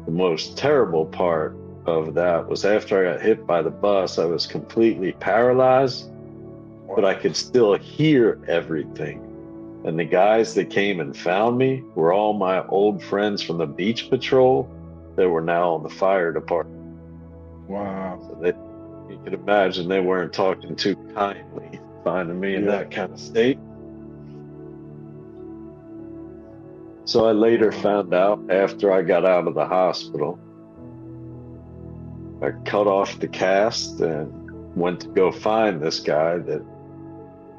The most terrible part of that was after I got hit by the bus, I was completely paralyzed, but I could still hear everything. And the guys that came and found me were all my old friends from the beach patrol that were now in the fire department. Wow. So you can imagine they weren't talking too kindly, finding me in that kind of state. So I later found out after I got out of the hospital, I cut off the cast and went to go find this guy that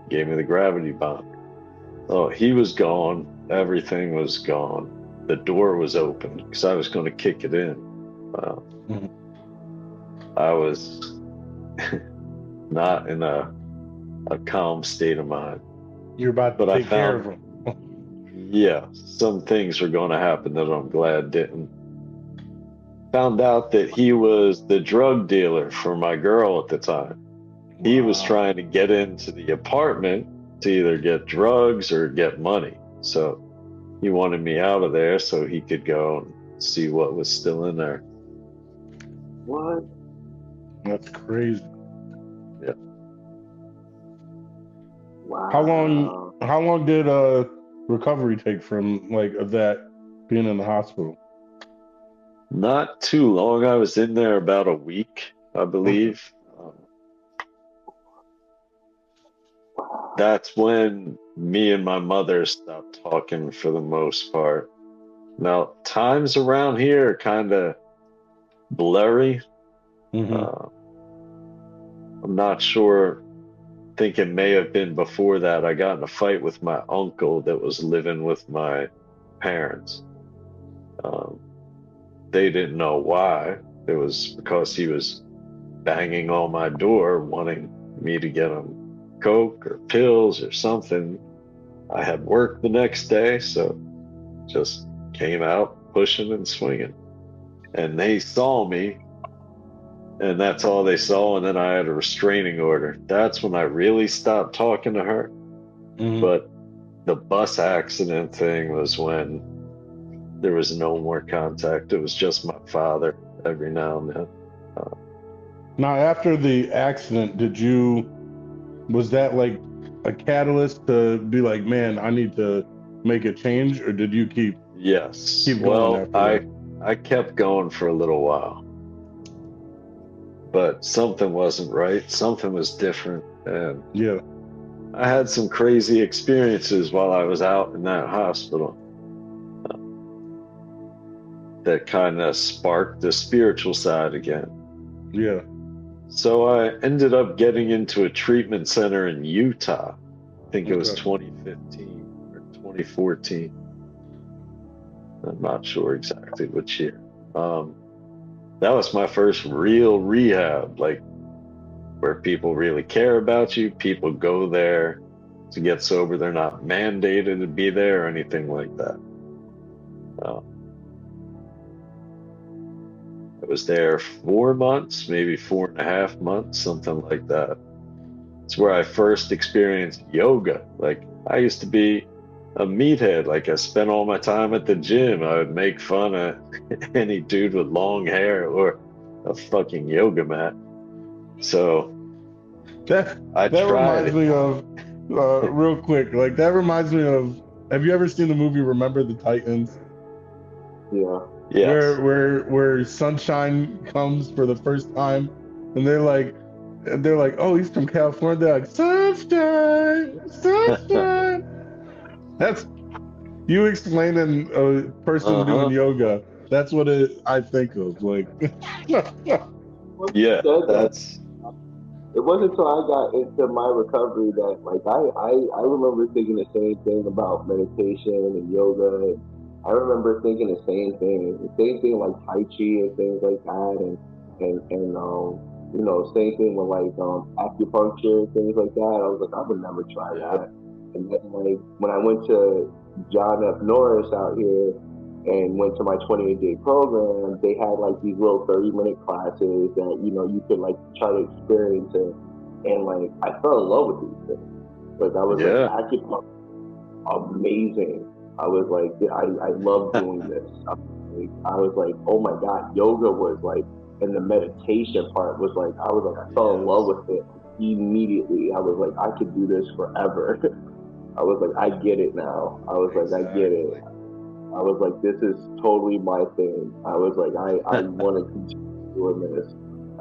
gave me the gravity bomb. Oh, he was gone. Everything was gone. The door was open because I was going to kick it in. I was not in a calm state of mind. You're about to take care of him. Yeah, some things were going to happen that I'm glad didn't. Found out that he was the drug dealer for my girl at the time. He was trying to get into the apartment to either get drugs or get money. So he wanted me out of there so he could go and see what was still in there. What? That's crazy. Yeah. Wow. How long did recovery take from of that being in the hospital? Not too long. I was in there about a week, I believe. That's when me and my mother stopped talking for the most part. Now, times around here are kind of blurry. I'm not sure. I think it may have been before that. I got in a fight with my uncle that was living with my parents. They didn't know why. It was because he was banging on my door wanting me to get him Coke or pills or something. I had work the next day, so just came out pushing and swinging. And they saw me, and that's all they saw. And then I had a restraining order. That's when I really stopped talking to her. But the bus accident thing was when there was no more contact. It was just my father every now and then. Now, after the accident, was that like a catalyst to be like, man, I need to make a change, or did you keep going after that? I kept going for a little while, but something wasn't right. Something was different, and yeah, I had some crazy experiences while I was out in that hospital that kind of sparked the spiritual side again. Yeah. So I ended up getting into a treatment center in Utah. I think it was 2015 or 2014. I'm not sure exactly which year. That was my first real rehab, like where people really care about you. People go there to get sober. They're not mandated to be there or anything like that. I was there 4 months, maybe 4.5 months, something like that. It's where I first experienced yoga. Like, I used to be a meathead. Like, I spent all my time at the gym. I would make fun of any dude with long hair or a fucking yoga mat. So that reminds me of real quick. Like, that reminds me of. Have you ever seen the movie Remember the Titans? Yeah. Yes. Where Sunshine comes for the first time, and they're like, oh, he's from California. They're like, Sunshine. That's you explaining a person doing yoga. That's what I think of. Like, yeah, that's. It wasn't until I got into my recovery that, like, I remember thinking the same thing about meditation and yoga. And I remember thinking the same thing like Tai Chi and things like that, and same thing with like acupuncture and things like that. I was like, I would never try that. And then like when I went to John F. Norris out here and went to my 28-day program, they had like these little 30-minute classes that you could like try to experience it, and like I fell in love with these things. Like I was like, acupuncture, amazing. I was like, I love doing this. I was like, oh my god, yoga was like, and the meditation part was like, I fell in love with it immediately. I was like, I could do this forever. I was like, I get it now. I was like, I get it. I was like, this is totally my thing. I was like, I want to continue doing this.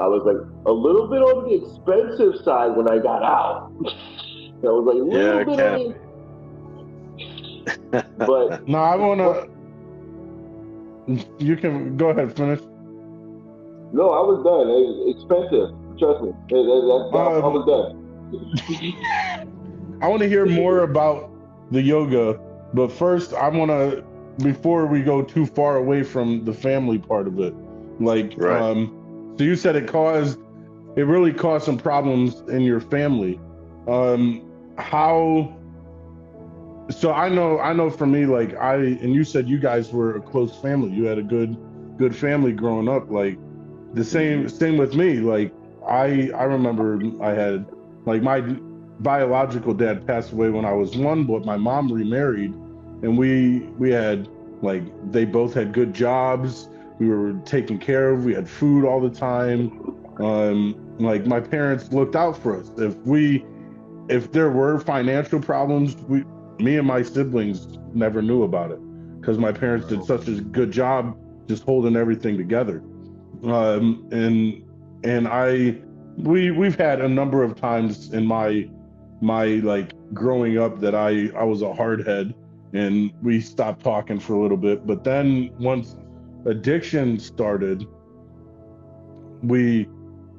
I was like, a little bit on the expensive side when I got out. I was like, a little bit on the But No, I wanna. You can go ahead, finish. no, I was done. It's expensive. Trust me. I was Um, done. I want to hear more about the yoga, but first, I want to, before we go too far away from the family part of it, like, Right. so you said it really caused some problems in your family. How? So I know for me, like and you said you guys were a close family. You had a good family growing up. Like the same with me. Like I remember I had like my biological dad passed away when I was one, but my mom remarried, and we had like they both had good jobs. We were taken care of. We had food all the time. Like my parents looked out for us. If there were financial problems, me and my siblings never knew about it because my parents did such a good job just holding everything together. And we've had a number of times in my like growing up that I was a hardhead and we stopped talking for a little bit. But then once addiction started, we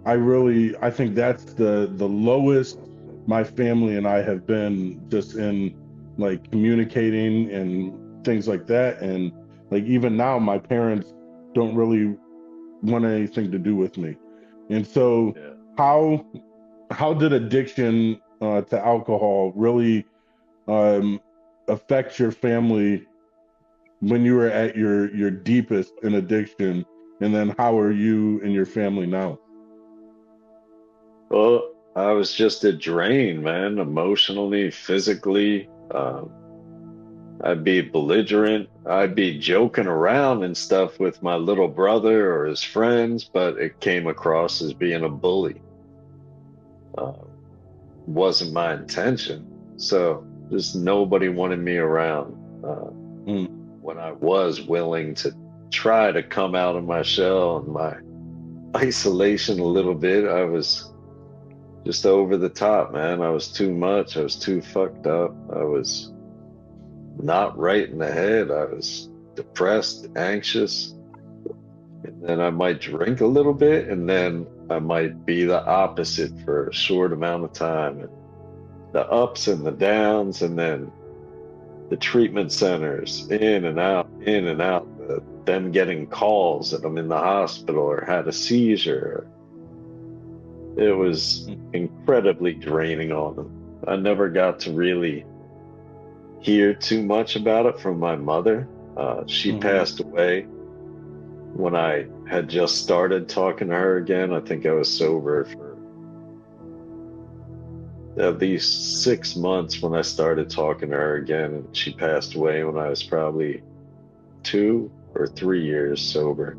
I think that's the lowest my family and I have been just in like communicating and things like that. And like even now my parents don't really want anything to do with me. And so Yeah. how did addiction to alcohol really um, affect your family when you were at your deepest in addiction? And then how are you and your family now? Well, I was just a drain, man, emotionally, physically. I'd be belligerent. I'd be joking around and stuff with my little brother or his friends, but it came across as being a bully. Uh, wasn't my intention. So just nobody wanted me around. Mm, When I was willing to try to come out of my shell and my isolation a little bit, I was just over the top, man. I was too much. I was too fucked up. I was not right in the head. I was depressed, anxious, and then I might drink a little bit, and then I might be the opposite for a short amount of time. And the ups and the downs, and then the treatment centers, in and out, in and out. Them getting calls that I'm in the hospital or had a seizure. It was incredibly draining on them. I never got to really hear too much about it from my mother. She mhm. passed away when I had just started talking to her again. I think I was sober for at least 6 months when I started talking to her again, and she passed away when I was probably 2 or 3 years sober.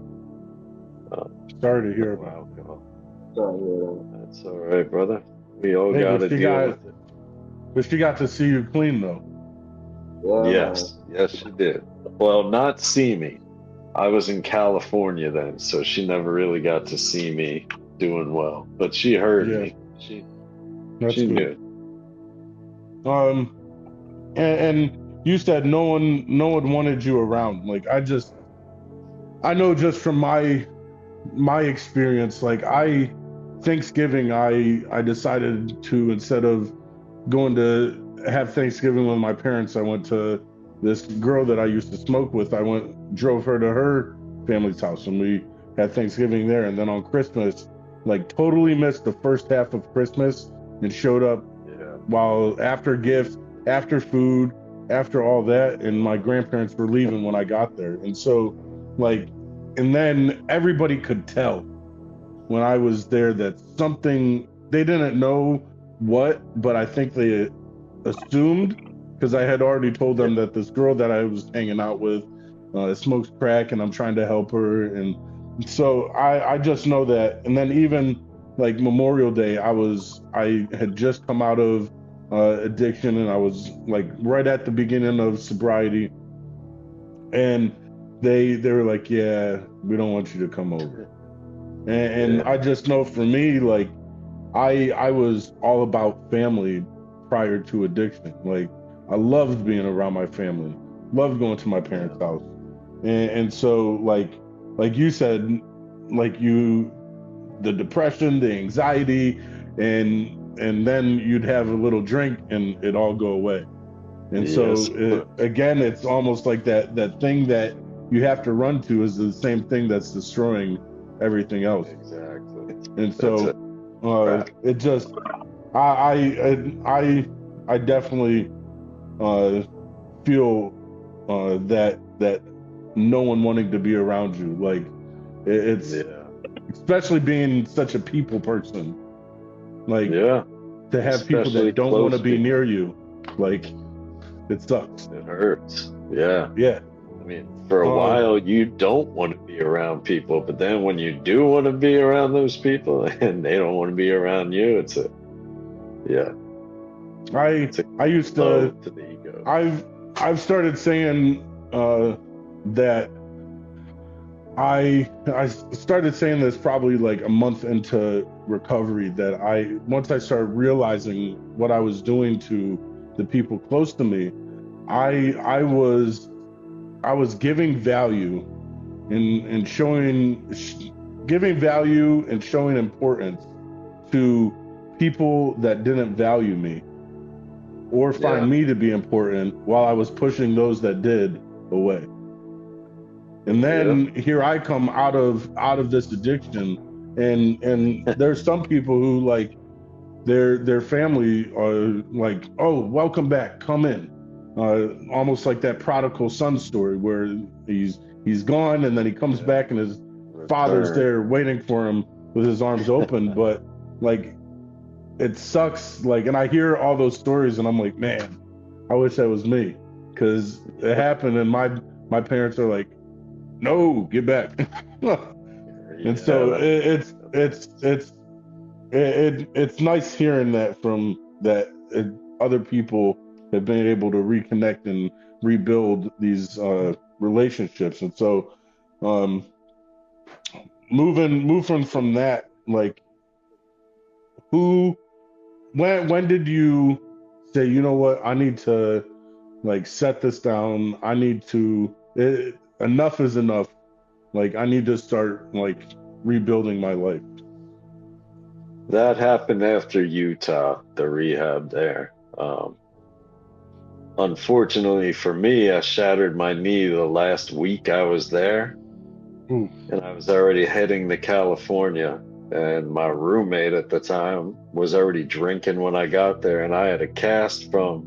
Sorry to hear No about alcohol. So, That's all right, brother. We all it. Hey, got to deal with it. but she got to see you clean though. yeah, man. Yes, yes, she did. Well, not see me. I was in California then, so she never really got to see me doing well. But she heard Yeah, me. that's She good. knew. Um, and you said no one wanted you around. Like I know just from my experience, like Thanksgiving, I decided to, instead of going to have Thanksgiving with my parents, I went to this girl that I used to smoke with. Drove her to her family's house, and we had Thanksgiving there. And then on Christmas, like totally missed the first half of Christmas and showed up Yeah. while after gifts, after food, after all that, and my grandparents were leaving when I got there. And so, like, and then everybody could tell when I was there that something, they didn't know what, but I think they assumed, because I had already told Yeah. them that this girl that I was hanging out with smokes crack and I'm trying to help her. And so I just know that. And then even like Memorial Day, I had just come out of addiction, and I was like right at the beginning of sobriety. And they were like, yeah, we don't want you to come over. And Yeah. I just know for me, like I was all about family prior to addiction. Like I loved being around my family. loved going to my parents' house, and so like you said, like the depression, the anxiety, and then you'd have a little drink and it all go away. And Yes. so again, it's almost like that thing that you have to run to is the same thing that's destroying everything else. Exactly. And That's so it. it just I definitely feel that no one wanting to be around you, like it's especially being such a people person, like to have people Especially that don't want to close be people. near you, like it sucks. It hurts. Yeah. Yeah. I mean, for a while you don't want to be around people, but then when you do want to be around those people and they don't want to be around you, it's a I used blow to to the ego. I've started saying that I started saying this probably like a month into recovery, that once I started realizing what I was doing to the people close to me, I was giving value and giving value and showing importance to people that didn't value me or find me to be important, while I was pushing those that did away. And then here I come out of this addiction, and there's some people who like their family are like, oh, welcome back, come in, almost like that prodigal son story where he's gone and then he comes back and his father's there waiting for him with his arms open. But like it sucks, like, and I hear all those stories and I'm like, man, I wish that was me, because it happened and my parents are like, no, get back. And so it's nice hearing that from that other people have been able to reconnect and rebuild these relationships. And so moving from that, like when did you say, you know what, I need to like set this down, I need to enough is enough, like I need to start like rebuilding my life? That happened after Utah, the rehab there. Unfortunately for me, I shattered my knee the last week I was there. Ooh. And I was already heading to California. And my roommate at the time was already drinking when I got there. And I had a cast from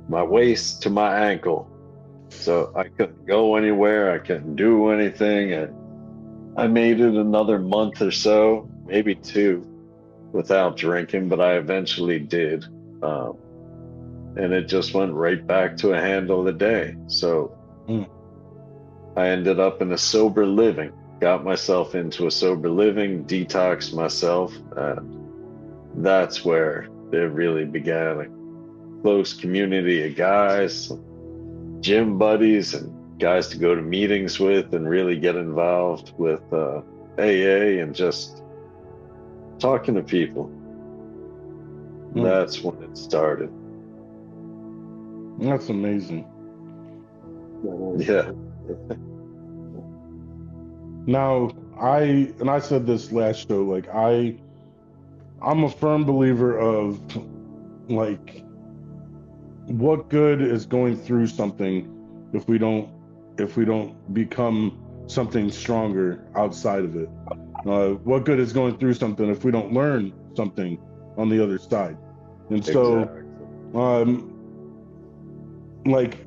my waist to my ankle. So I couldn't go anywhere. I couldn't do anything. And I made it another month or so, maybe 2, without drinking, but I eventually did. And it just went right back to a handle a day. So I ended up in a sober living, got myself into a sober living, detoxed myself. And that's where it really began. A close community of guys, gym buddies, and guys to go to meetings with and really get involved with AA and just talking to people. That's when it started. That's amazing. Yeah. Now, I said this last show, like I'm a firm believer of like, what good is going through something if we don't become something stronger outside of it? What good is going through something if we don't learn something on the other side? And so like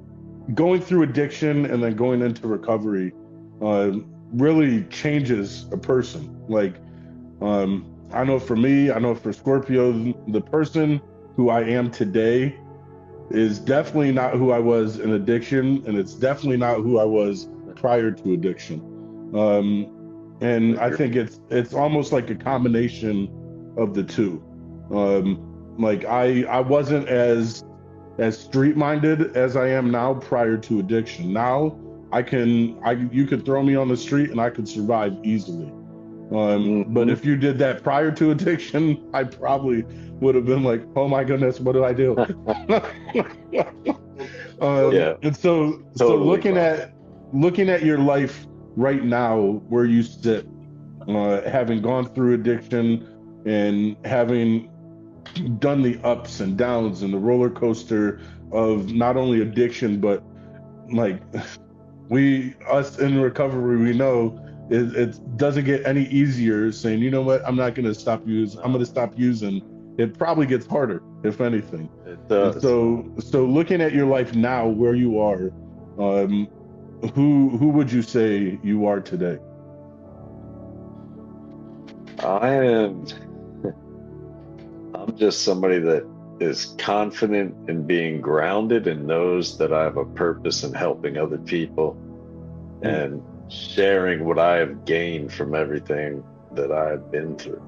going through addiction and then going into recovery really changes a person. Like I know for me, I know for Scorpio, the person who I am today is definitely not who I was in addiction, and it's definitely not who I was prior to addiction. And I think it's almost like a combination of the two. Like I wasn't as street-minded as I am now prior to addiction. Now you could throw me on the street and I could survive easily. But if you did that prior to addiction, I probably would have been like, oh my goodness, what do I do? Yeah, And so totally fine. looking at your life right now, where you sit, having gone through addiction and having done the ups and downs and the roller coaster of not only addiction, but like us in recovery, we know it doesn't get any easier saying, you know what, I'm not going to stop using, I'm going to No, stop using. It probably gets harder, if anything. it And does. so looking at your life now, where you are, um, who would you say you are today? I am. I'm just somebody that is confident in being grounded and knows that I have a purpose in helping other people Mm, and sharing what I have gained from everything that I've been through.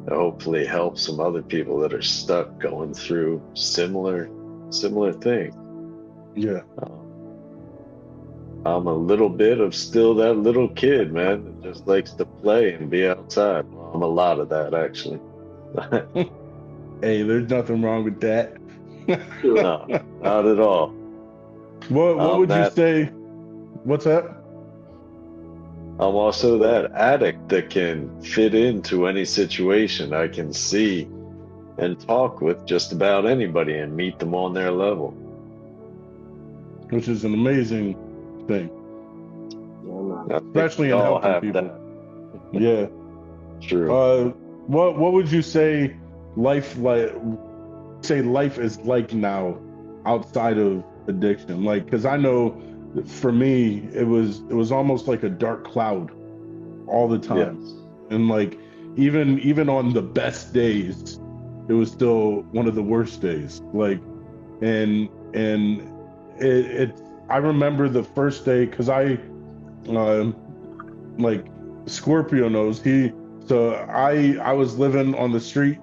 To hopefully help some other people that are stuck going through similar things. yeah. Um, I'm a little bit of still that little kid, man, that just likes to play and be outside. Well, I'm a lot of that actually. Hey, there's nothing wrong with that. True. No, not at all. What I'm would you that. say? What's that? I'm also that addict that can fit into any situation. I can see and talk with just about anybody and meet them on their level. Which is an amazing thing, Yeah, man. I think especially we in all helping have people. that. Yeah. True. Uh, what would you say life like? Say life is like now, outside of addiction? Like, because I know that for me, it was almost like a dark cloud all the time, Yes. and like even on the best days, it was still one of the worst days. Like, and it I remember the first day because um like Scorpio knows so I was living on the street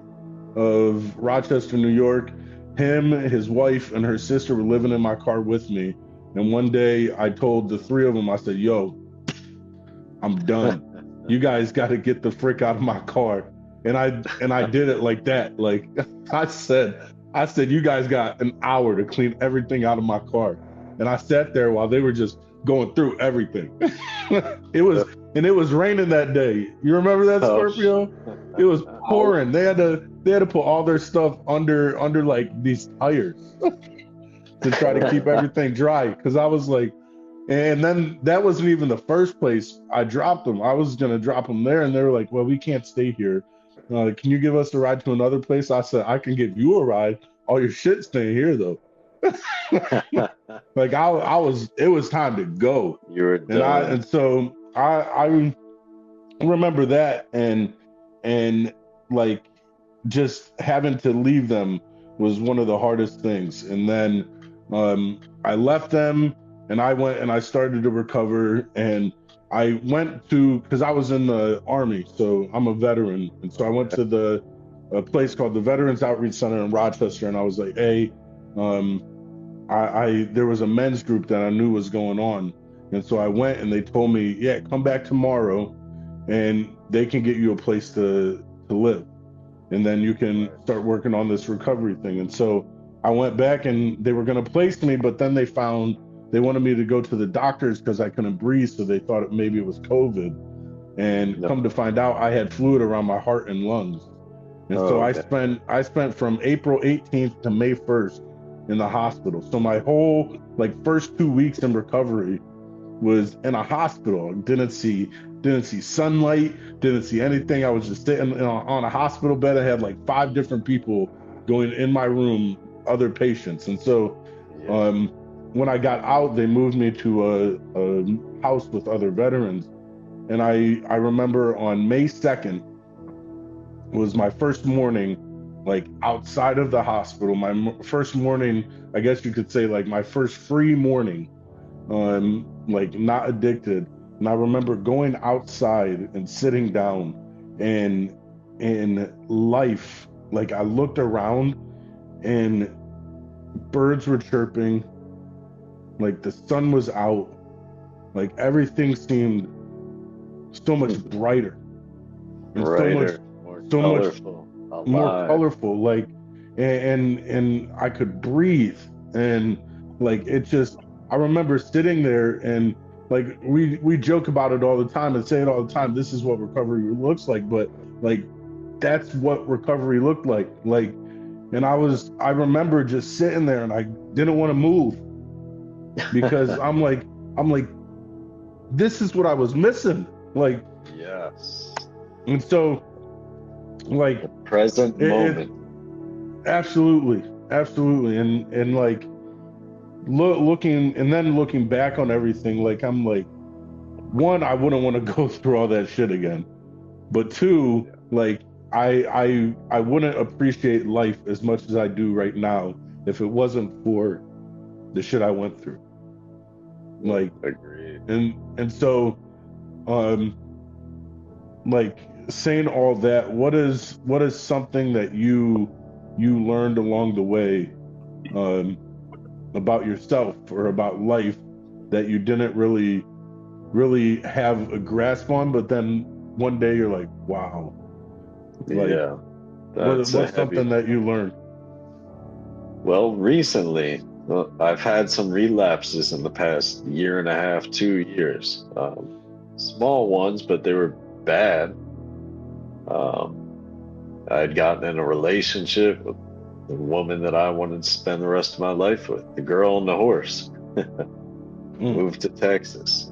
of Rochester, New York. Him, his wife, and her sister were living in my car with me. And one day I told the three of them, I said, "Yo, I'm done. You guys got to get the frick out of my car." And I did it like that. Like I said, you guys got an hour to clean everything out of my car. And I sat there while they were just going through everything. it was and it was raining that day. You remember that, Oh, Scorpio? It was I pouring. They had to put all their stuff under like these tires to try to keep everything dry. Because I was like, and then that wasn't even the first place I dropped them. I was gonna drop them there, and they were like, "Well, we can't stay here. Can you give us a ride to another place?" I said, "I can give you a ride. All your shit's staying here, though." Like it was time to go, you were and I done. and so I remember that, and like just having to leave them was one of the hardest things. And then I left them and I went and I started to recover. And I went to, because I was in the Army, so I'm a veteran. And so I went Okay. to a place called the Veterans Outreach Center in Rochester. And I was like, hey, um, there was a men's group that I knew was going on. And so I went and they told me, yeah, come back tomorrow and they can get you a place to live, and then you can Right. start working on this recovery thing. And so I went back and they were going to place me, but then they wanted me to go to the doctors because I couldn't breathe, so they thought maybe it was COVID. And No. come to find out, I had fluid around my heart and lungs. And so Oh, okay. I spent from April 18th to May 1st in the hospital. So my whole like first 2 weeks in recovery was in a hospital. Didn't see sunlight, didn't see anything. I was just sitting on a hospital bed. I had like five different people going in my room, other patients. And so Yeah. um, when I got out, they moved me to a house with other veterans. And I remember on May 2nd was my first morning, like outside of the hospital. My first morning, I guess you could say, like my first free morning, like not addicted. And I remember going outside and sitting down, and in life, like I looked around and birds were chirping, like the sun was out, like everything seemed so much brighter and Brighter, more so much colorful, more alive. colorful, like, and I could breathe. And like it just, I remember sitting there and like we joke about it all the time and say it all the time. This is what recovery looks like, but like that's what recovery looked like. And I remember just sitting there and I didn't want to move because I'm like, this is what I was missing. Like, Yes. and so like The present moment. absolutely. And like looking back on everything, like I'm like, one, I wouldn't want to go through all that shit again. But two, like I wouldn't appreciate life as much as I do right now if it wasn't for the shit I went through. Like, Agreed. and so like saying all that, what is something that you learned along the way about yourself or about life that you didn't really have a grasp on, but then one day you're like, wow. Like, Yeah. That's what's something that you learned? Well, recently, I've had some relapses in the past year and a half, 2 years. Small ones, but they were bad. I had gotten in a relationship with the woman that I wanted to spend the rest of my life with, the girl on the horse. Moved to Texas.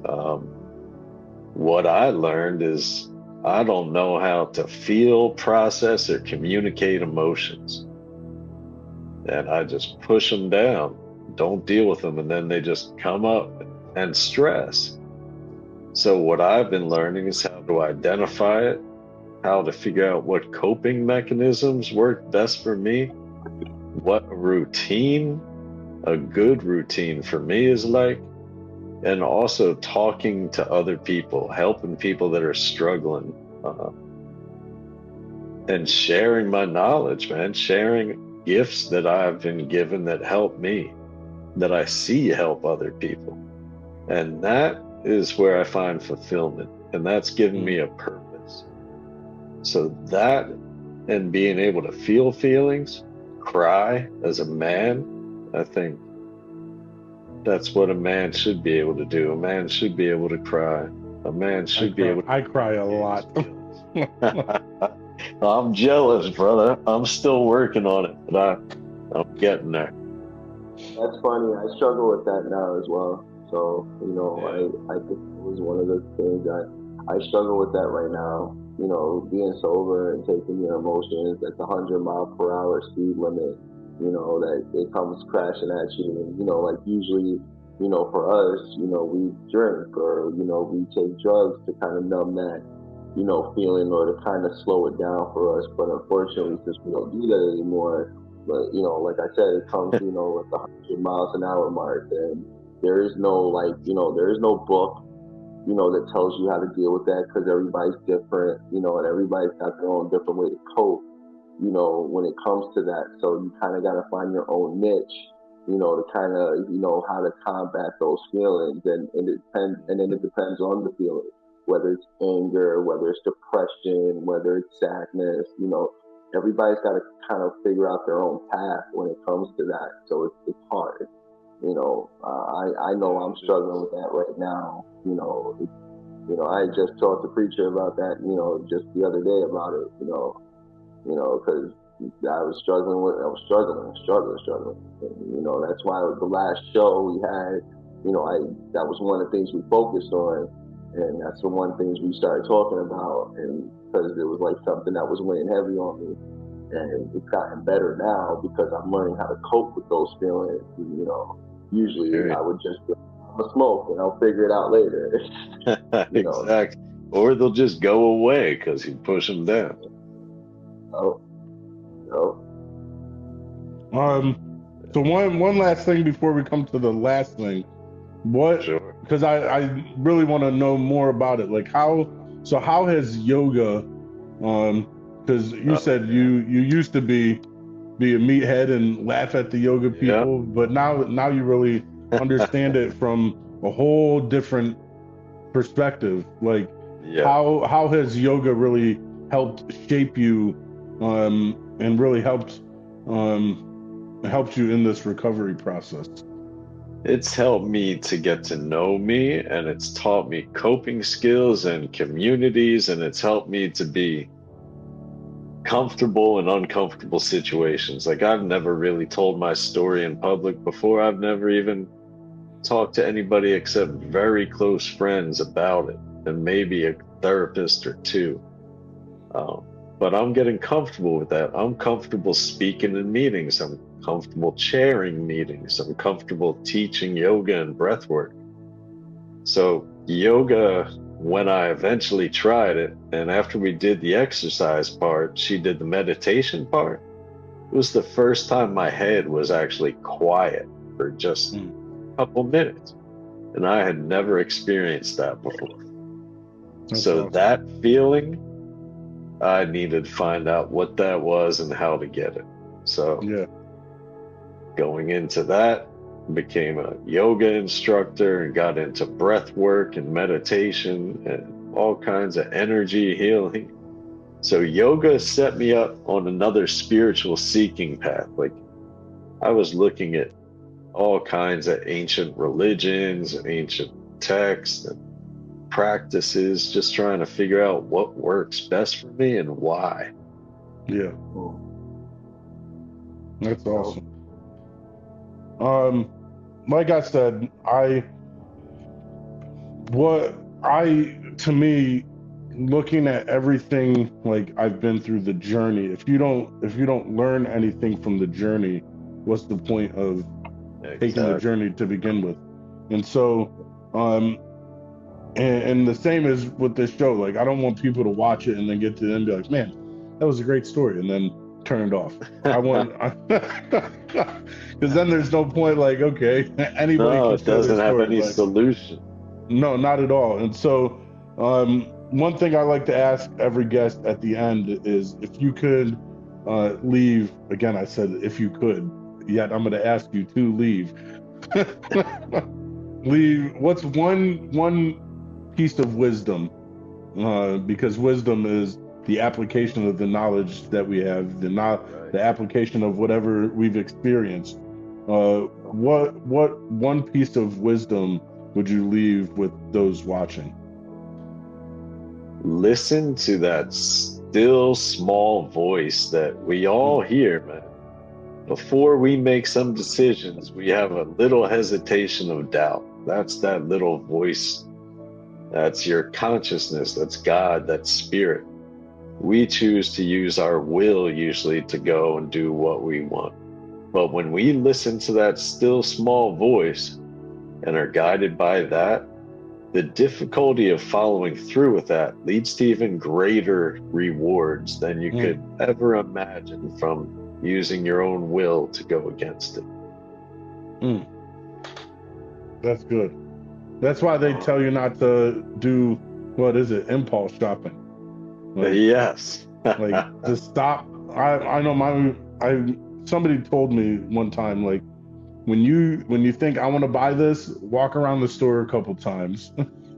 What I learned is I don't know how to feel, process, or communicate emotions. And I just push them down, don't deal with them, and then they just come up and stress. So what I've been learning is how to identify it, how to figure out what coping mechanisms work best for me, what a good routine for me is like, and also talking to other people, helping people that are struggling, and sharing my knowledge, man, sharing gifts that I've been given that help me, that I see help other people. And that is where I find fulfillment. And that's given me a purpose. So that, and being able to feel feelings, cry as a man, I think that's what a man should be able to do. A man should be able to cry. A man should be able to. I cry a lot. I'm jealous, brother. I'm still working on it, but I'm getting there. That's funny. I struggle with that now as well. So, I think it was one of the things that I struggle with that right now. Being sober and taking your emotions at the 100-mile-per-hour speed limit, that it comes crashing at you. And, like usually, for us, we drink or, we take drugs to kind of numb that, feeling or to kind of slow it down for us. But unfortunately, since we don't do that anymore, but like I said, it comes, at the 100 miles an hour mark, and there is no there is no book, that tells you how to deal with that because everybody's different, and everybody's got their own different way to cope, when it comes to that. So you kind of got to find your own niche, to kind of, how to combat those feelings, and then it depends on the feeling, whether it's anger, whether it's depression, whether it's sadness, everybody's got to kind of figure out their own path when it comes to that. So it's hard. I know I'm struggling with that right now. I just talked to preacher about that, just the other day about it, because I was struggling. And, that's why the last show we had, that was one of the things we focused on. And that's the one things we started talking about. And because it was like something that was weighing heavy on me. And it's gotten better now because I'm learning how to cope with those feelings. Usually I would just smoke and I'll figure it out later. Exactly. Or they'll just go away because you push them down. No. So one last thing before we come to the last thing. Sure. Because I really want to know more about it. Like how has yoga, because you said you used to be a meathead and laugh at the yoga people, but now you really understand it from a whole different perspective. Like how has yoga really helped shape you, and really helped you in this recovery process? It's helped me to get to know me, and it's taught me coping skills and communities, and it's helped me to be comfortable in uncomfortable situations. Like, I've never really told my story in public before. I've never even talked to anybody except very close friends about it, and maybe a therapist or two. But I'm getting comfortable with that. I'm comfortable speaking in meetings. I'm comfortable chairing meetings. I'm comfortable teaching yoga and breath work. So yoga, when I eventually tried it, and after we did the exercise part, she did the meditation part, it was the first time my head was actually quiet for just a couple minutes. And I had never experienced that before. So awesome. that feeling, I needed to find out what that was and how to get it. So Yeah. going into that, became a yoga instructor and got into breath work and meditation and all kinds of energy healing. So yoga set me up on another spiritual seeking path. Like, I was looking at all kinds of ancient religions and ancient texts and practices, just trying to figure out what works best for me and why. Yeah. That's awesome. Like I said, to me, looking at everything, like, I've been through the journey, if you don't learn anything from the journey, what's the point of taking the journey to begin with? And so, and the same is with this show. Like, I don't want people to watch it and then get to the end and be like, man, that was a great story, and then turn it off. I want, because then there's no point. Like, okay, anybody No, can it show their doesn't have story, any but solution. no, not at all. And so, one thing I like to ask every guest at the end is, if you could leave, again, I said if you could, yet I'm going to ask you to leave. Leave, what's one piece of wisdom, because wisdom is the application of the knowledge that we have, the application of whatever we've experienced. What one piece of wisdom would you leave with those watching? Listen to that still small voice that we all hear, man. Before we make some decisions, we have a little hesitation of doubt. That's that little voice. That's your consciousness. That's God. That's spirit. We choose to use our will usually to go and do what we want. But when we listen to that still small voice and are guided by that, the difficulty of following through with that leads to even greater rewards than you could ever imagine from using your own will to go against it. That's good. That's why they tell you not to do, what is it, impulse shopping. Like, yes. Like, just stop. I know somebody told me one time, like, when you think, I want to buy this, walk around the store a couple times.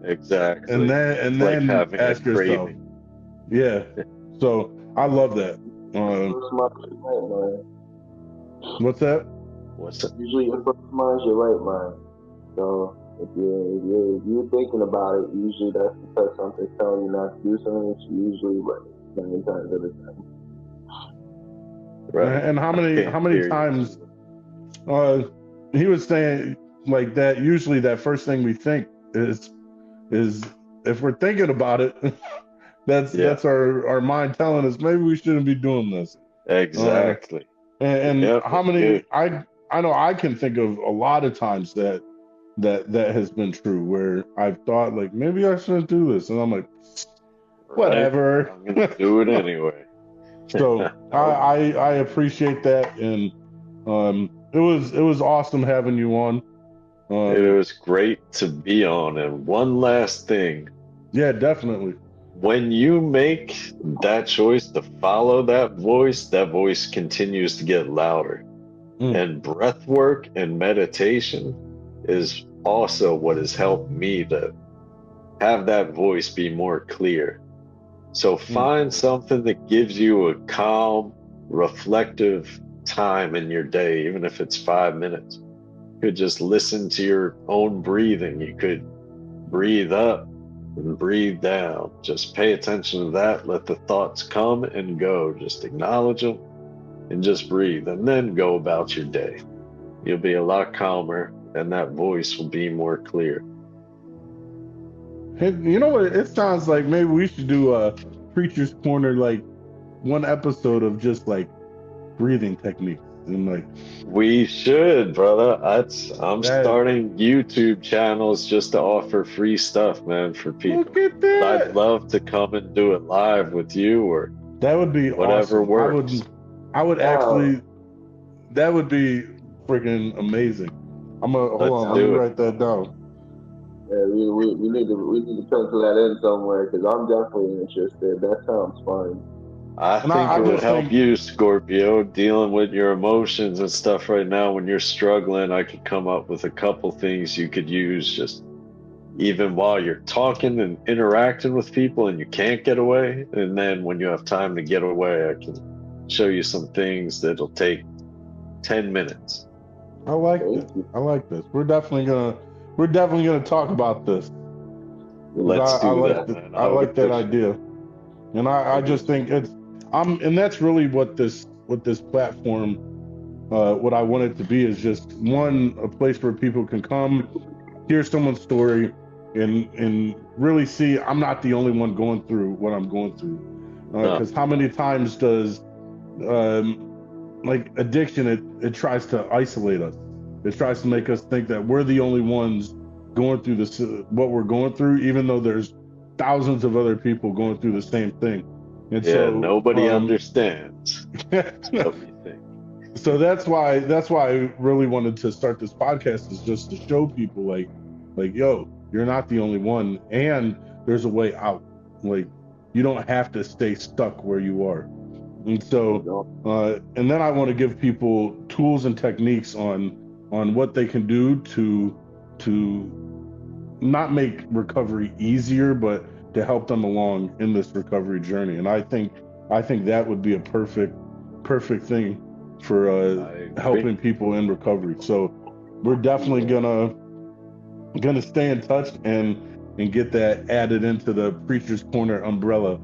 Exactly. and then like having ask yourself. Yeah. So I love that. What's that? What's that? Usually your first mind is your right mind. So if you're thinking about it, usually that's because something's telling you not to do something. It's usually right 9 times out of 10. Right. And how many times he was saying, like, that usually that first thing we think is if we're thinking about it, that's our mind telling us maybe we shouldn't be doing this. Exactly. And how many I know I can think of a lot of times that has been true, where I've thought, like, maybe I shouldn't do this, and I'm like, whatever. I'm gonna do it anyway. So I appreciate that, and it was awesome having you on. It was great to be on. And one last thing. Yeah, definitely. When you make that choice to follow that voice continues to get louder. And breath work and meditation is also what has helped me to have that voice be more clear. So find something that gives you a calm, reflective time in your day, even if it's 5 minutes. could just listen to your own breathing. You could breathe up and breathe down. Just pay attention to that. Let the thoughts come and go. Just acknowledge them and just breathe, and then go about your day. You'll be a lot calmer, and that voice will be more clear. Hey, you know what? It sounds like maybe we should do a Preacher's Corner, like one episode of just like breathing techniques and like We should, brother. I'm that. starting YouTube channels just to offer free stuff, man, for people. Look at But I'd that. love to come and do it live with you or That would be whatever awesome. works. I would Wow. actually. That would be freaking amazing. Hold Let's on. Let me do it. write that down. Yeah, we need to pencil that in somewhere because I'm definitely interested. That sounds fun. I And think I it would just help think, you, Scorpio, dealing with your emotions and stuff right now when you're struggling. I could come up with a couple things you could use just even while you're talking and interacting with people and you can't get away. And then when you have time to get away, I can show you some things that'll take 10 minutes. I like Thank this. you. I like this. We're definitely gonna talk about this. 'Cause Let's I do like that, man. I I would like that appreciate it. idea. And I just think and that's really what this platform, what I want it to be, is just a place where people can come, hear someone's story, and really see I'm not the only one going through what I'm going through. No. Because how many times does like addiction, it tries to isolate us. It tries to make us think that we're the only ones going through this, what we're going through, even though there's thousands of other people going through the same thing. And Yeah, so nobody understands. That's what we think. so that's why I really wanted to start this podcast, is just to show people like yo, you're not the only one, and there's a way out. Like, you don't have to stay stuck where you are. And so and then I want to give people tools and techniques on what they can do to not make recovery easier, but to help them along in this recovery journey. And I think that would be a perfect thing for I agree. helping people in recovery. So we're definitely gonna stay in touch and get that added into the Preacher's Corner umbrella.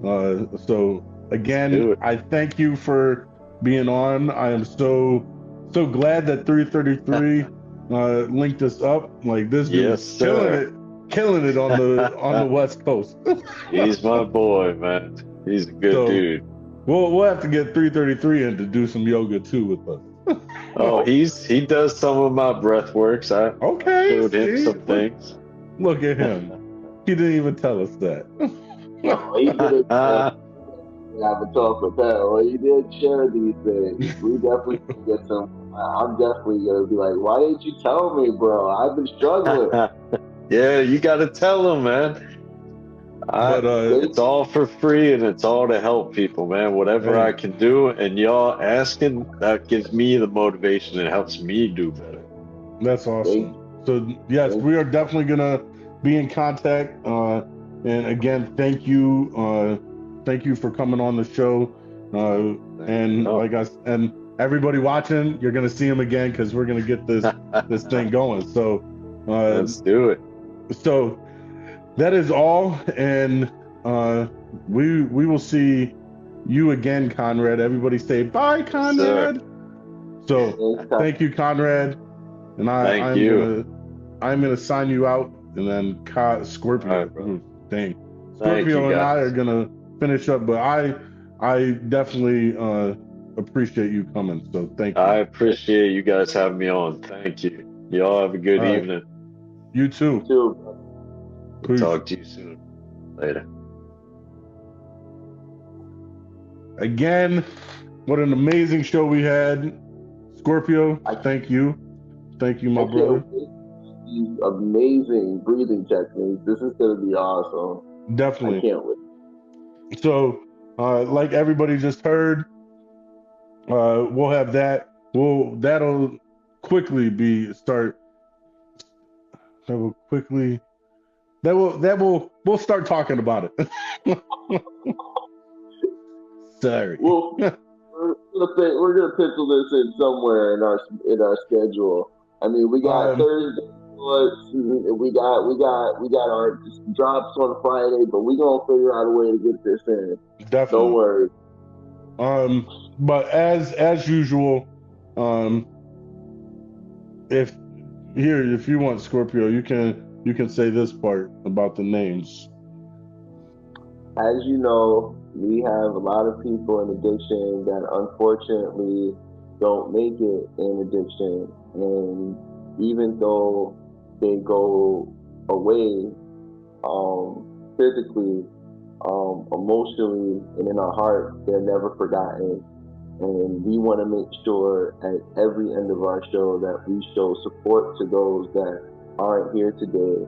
So Let's do again, it. I thank you for being on. I am so glad that 333 linked us up. Like, this dude's Yes, sir. killing it on the West Coast. He's my boy, man. He's a good So dude. we'll have to get 333 in to do some yoga too with us. Oh, he does some of my breath works. I Okay, showed him see? some things. Look at him. He didn't even tell us that. No, he didn't have a talk with that. Well, he did share these things. We definitely get some. I'm definitely gonna be like, why didn't you tell me, bro? I've been struggling. Yeah, you got to tell him, man. But It's all for free and it's all to help people, man. Whatever hey, I can do, and y'all asking, that gives me the motivation and helps me do better. that's awesome. So yes, we are definitely gonna be in contact. And again, thank you for coming on the show. And like and everybody watching, you're gonna see him again, because we're gonna get this thing going. So let's do it. So that is all, and we will see you again, Conrad. Everybody say bye, Conrad. Sir. So thank you, Conrad, and I'm gonna sign you out, and then Scorpio. Right, dang, Scorpio and I are gonna finish up, but I definitely appreciate you coming. So thank you. I appreciate you guys having me on. Thank you. Y'all have a good evening. You too. We'll talk to you soon. Later. Again, what an amazing show we had. Scorpio, thank you. Thank you, my brother. These amazing breathing techniques. This is going to be awesome. Definitely. I can't wait. So, like everybody just heard, we'll have that. That'll quickly we'll start talking about it. Sorry. Well, we're gonna pencil this in somewhere in our schedule. I mean, we got Um, Thursday sports, we got our drops on Friday, but we gonna figure out a way to get this in. Don't Definitely. worry. But as usual, um, if if you want Scorpio, you can say this part about the names. As you know, we have a lot of people in addiction that unfortunately don't make it in addiction. And even though they go away physically, emotionally, and in our heart, they're never forgotten. And we want to make sure at every end of our show that we show support to those that aren't here today.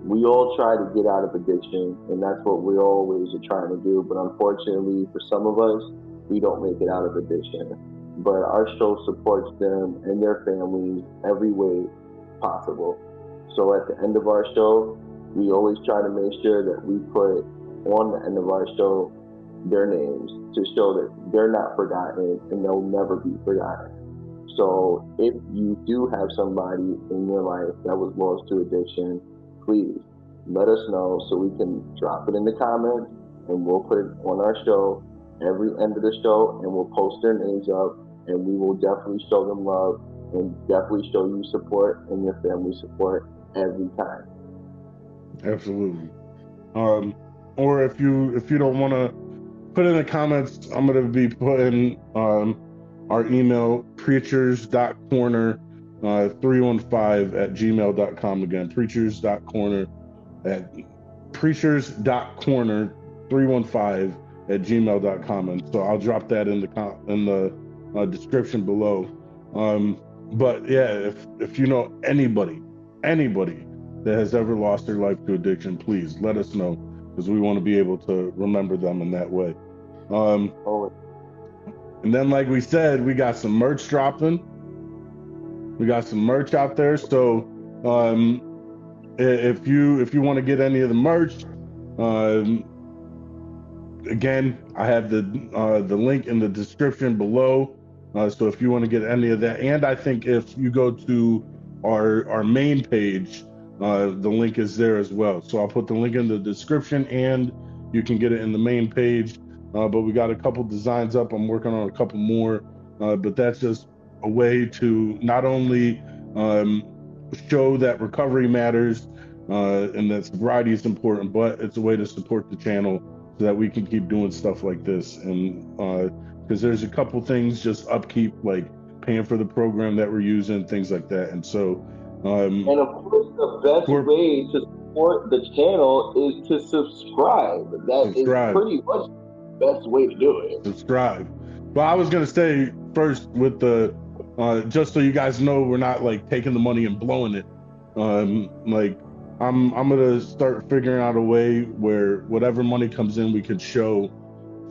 We all try to get out of addiction, and that's what we always are trying to do. But unfortunately, for some of us, we don't make it out of addiction. But our show supports them and their families every way possible. So at the end of our show, we always try to make sure that we put on the end of our show their names to show that they're not forgotten and they'll never be forgotten. So if you do have somebody in your life that was lost to addiction, please let us know so we can drop it in the comments and we'll put it on our show every end of the show and we'll post their names up and we will definitely show them love and definitely show you support and your family support every time. Absolutely. Or if you don't want to put in the comments, I'm gonna be putting our email preachers.corner 315 at gmail.com again. Preachers.corner 315 at gmail.com, and so I'll drop that in the description below. But yeah, if you know anybody that has ever lost their life to addiction, please let us know because we want to be able to remember them in that way. Oh, And then, like we said, we got some merch dropping. We got some merch out there. So if you want to get any of the merch, again, I have the link in the description below. So if you want to get any of that, and I think if you go to our main page, the link is there as well. So I'll put the link in the description, and you can get it in the main page. But we got a couple designs up. I'm working on a couple more. But that's just a way to not only show that recovery matters and that sobriety is important, but it's a way to support the channel so that we can keep doing stuff like this. And because there's a couple things, just upkeep, like paying for the program that we're using, things like that. And so, and of course, the best way to support the channel is to subscribe. That is pretty much the best way to do it. Subscribe. Well, I was gonna say first with the just so you guys know, we're not like taking the money and blowing it. Like I'm gonna start figuring out a way where whatever money comes in, we could show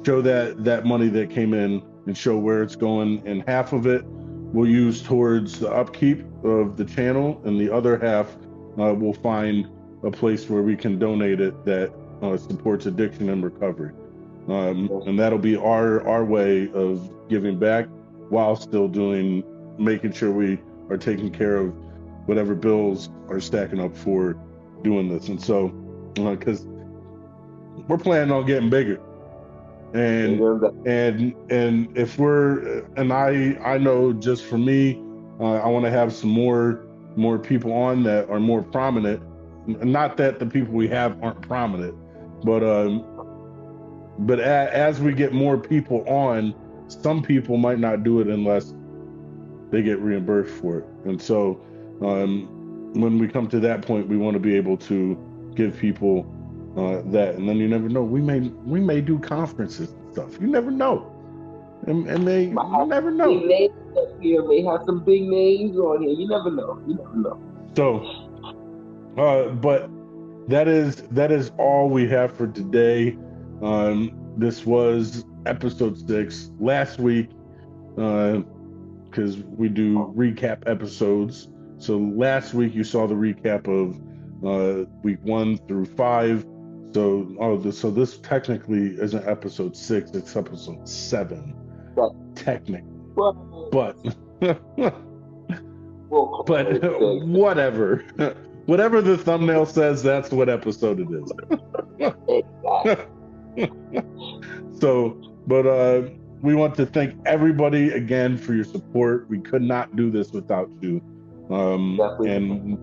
that money that came in and show where it's going, and half of it we'll use towards the upkeep of the channel, and the other half we'll find a place where we can donate it that supports addiction and recovery. And that'll be our way of giving back while still making sure we are taking care of whatever bills are stacking up for doing this. And so, because we're planning on getting bigger, and if I know just for me, I want to have some more people on that are more prominent. Not that the people we have aren't prominent, but as we get more people on, some people might not do it unless they get reimbursed for it. And so when we come to that point, we want to be able to give people that. And then you never know, we may do conferences and stuff. You never know. And you never know. Big names up here may have some big names on here. You never know. So but that is all we have for today. This was episode 6. Last week, because we do recap episodes. So last week you saw the recap of week 1 through 5. So this technically isn't episode 6; it's episode 7, technically. But We'll call But it 6. whatever. Whatever the thumbnail says, that's what episode it is. Exactly. But we want to thank everybody again for your support. We could not do this without you. Definitely. And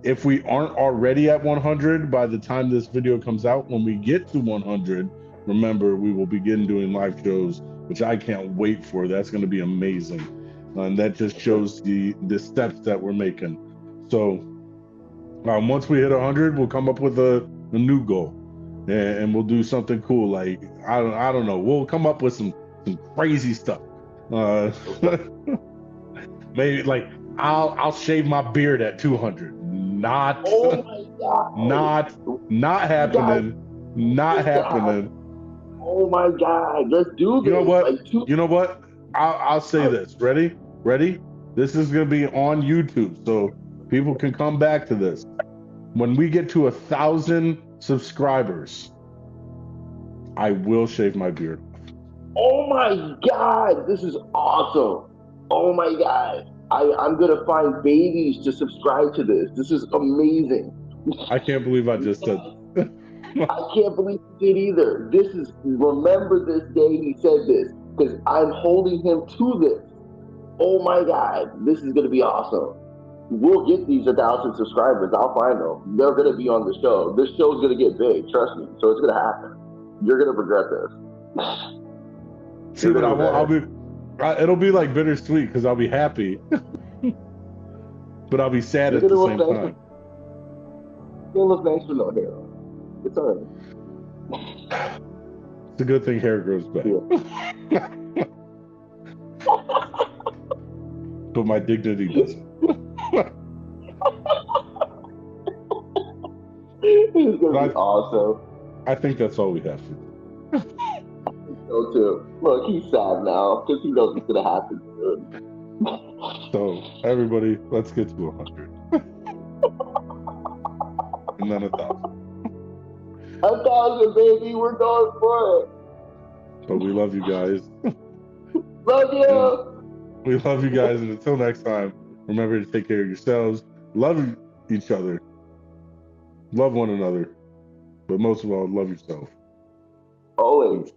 if we aren't already at 100 by the time this video comes out, when we get to 100, remember, we will begin doing live shows, which I can't wait for. That's going to be amazing. And that just shows the steps that we're making. So once we hit 100, we'll come up with a new goal, and we'll do something cool. Like I don't know. We'll come up with some crazy stuff. Maybe like I'll shave my beard at 200. Not. Oh my God. Not happening. Not happening. Oh my God. Let's do this. You know what? Like You know what? I'll say this. Ready? This is gonna be on YouTube, so people can come back to this. When we get to 1,000 subscribers, I will shave my beard. Oh my God. This is awesome. Oh my God. I'm gonna find babies to subscribe to this. This is amazing. I can't believe I just said this. I can't believe he did either. Remember this day he said this, because I'm holding him to this. Oh my God, this is gonna be awesome. We'll get these 1,000 subscribers. I'll find them. They're gonna be on the show. This show's gonna get big, trust me. So it's gonna happen. You're gonna regret this. See, but it'll be like bittersweet because I'll be happy, but I'll be sad at the same time. You'll look nice with no hair. It's alright. It's a good thing hair grows back. Yeah. But my dignity doesn't. It's gonna be awesome. I think that's all we have to do. So too. Look, he's sad now because he knows it's gonna happen soon. So everybody, let's get to 100, and then 1,000. 1,000, baby, we're going for it. But we love you guys. Love you. We love you guys, and until next time, remember to take care of yourselves, love each other, love one another, but most of all, love yourself. Always.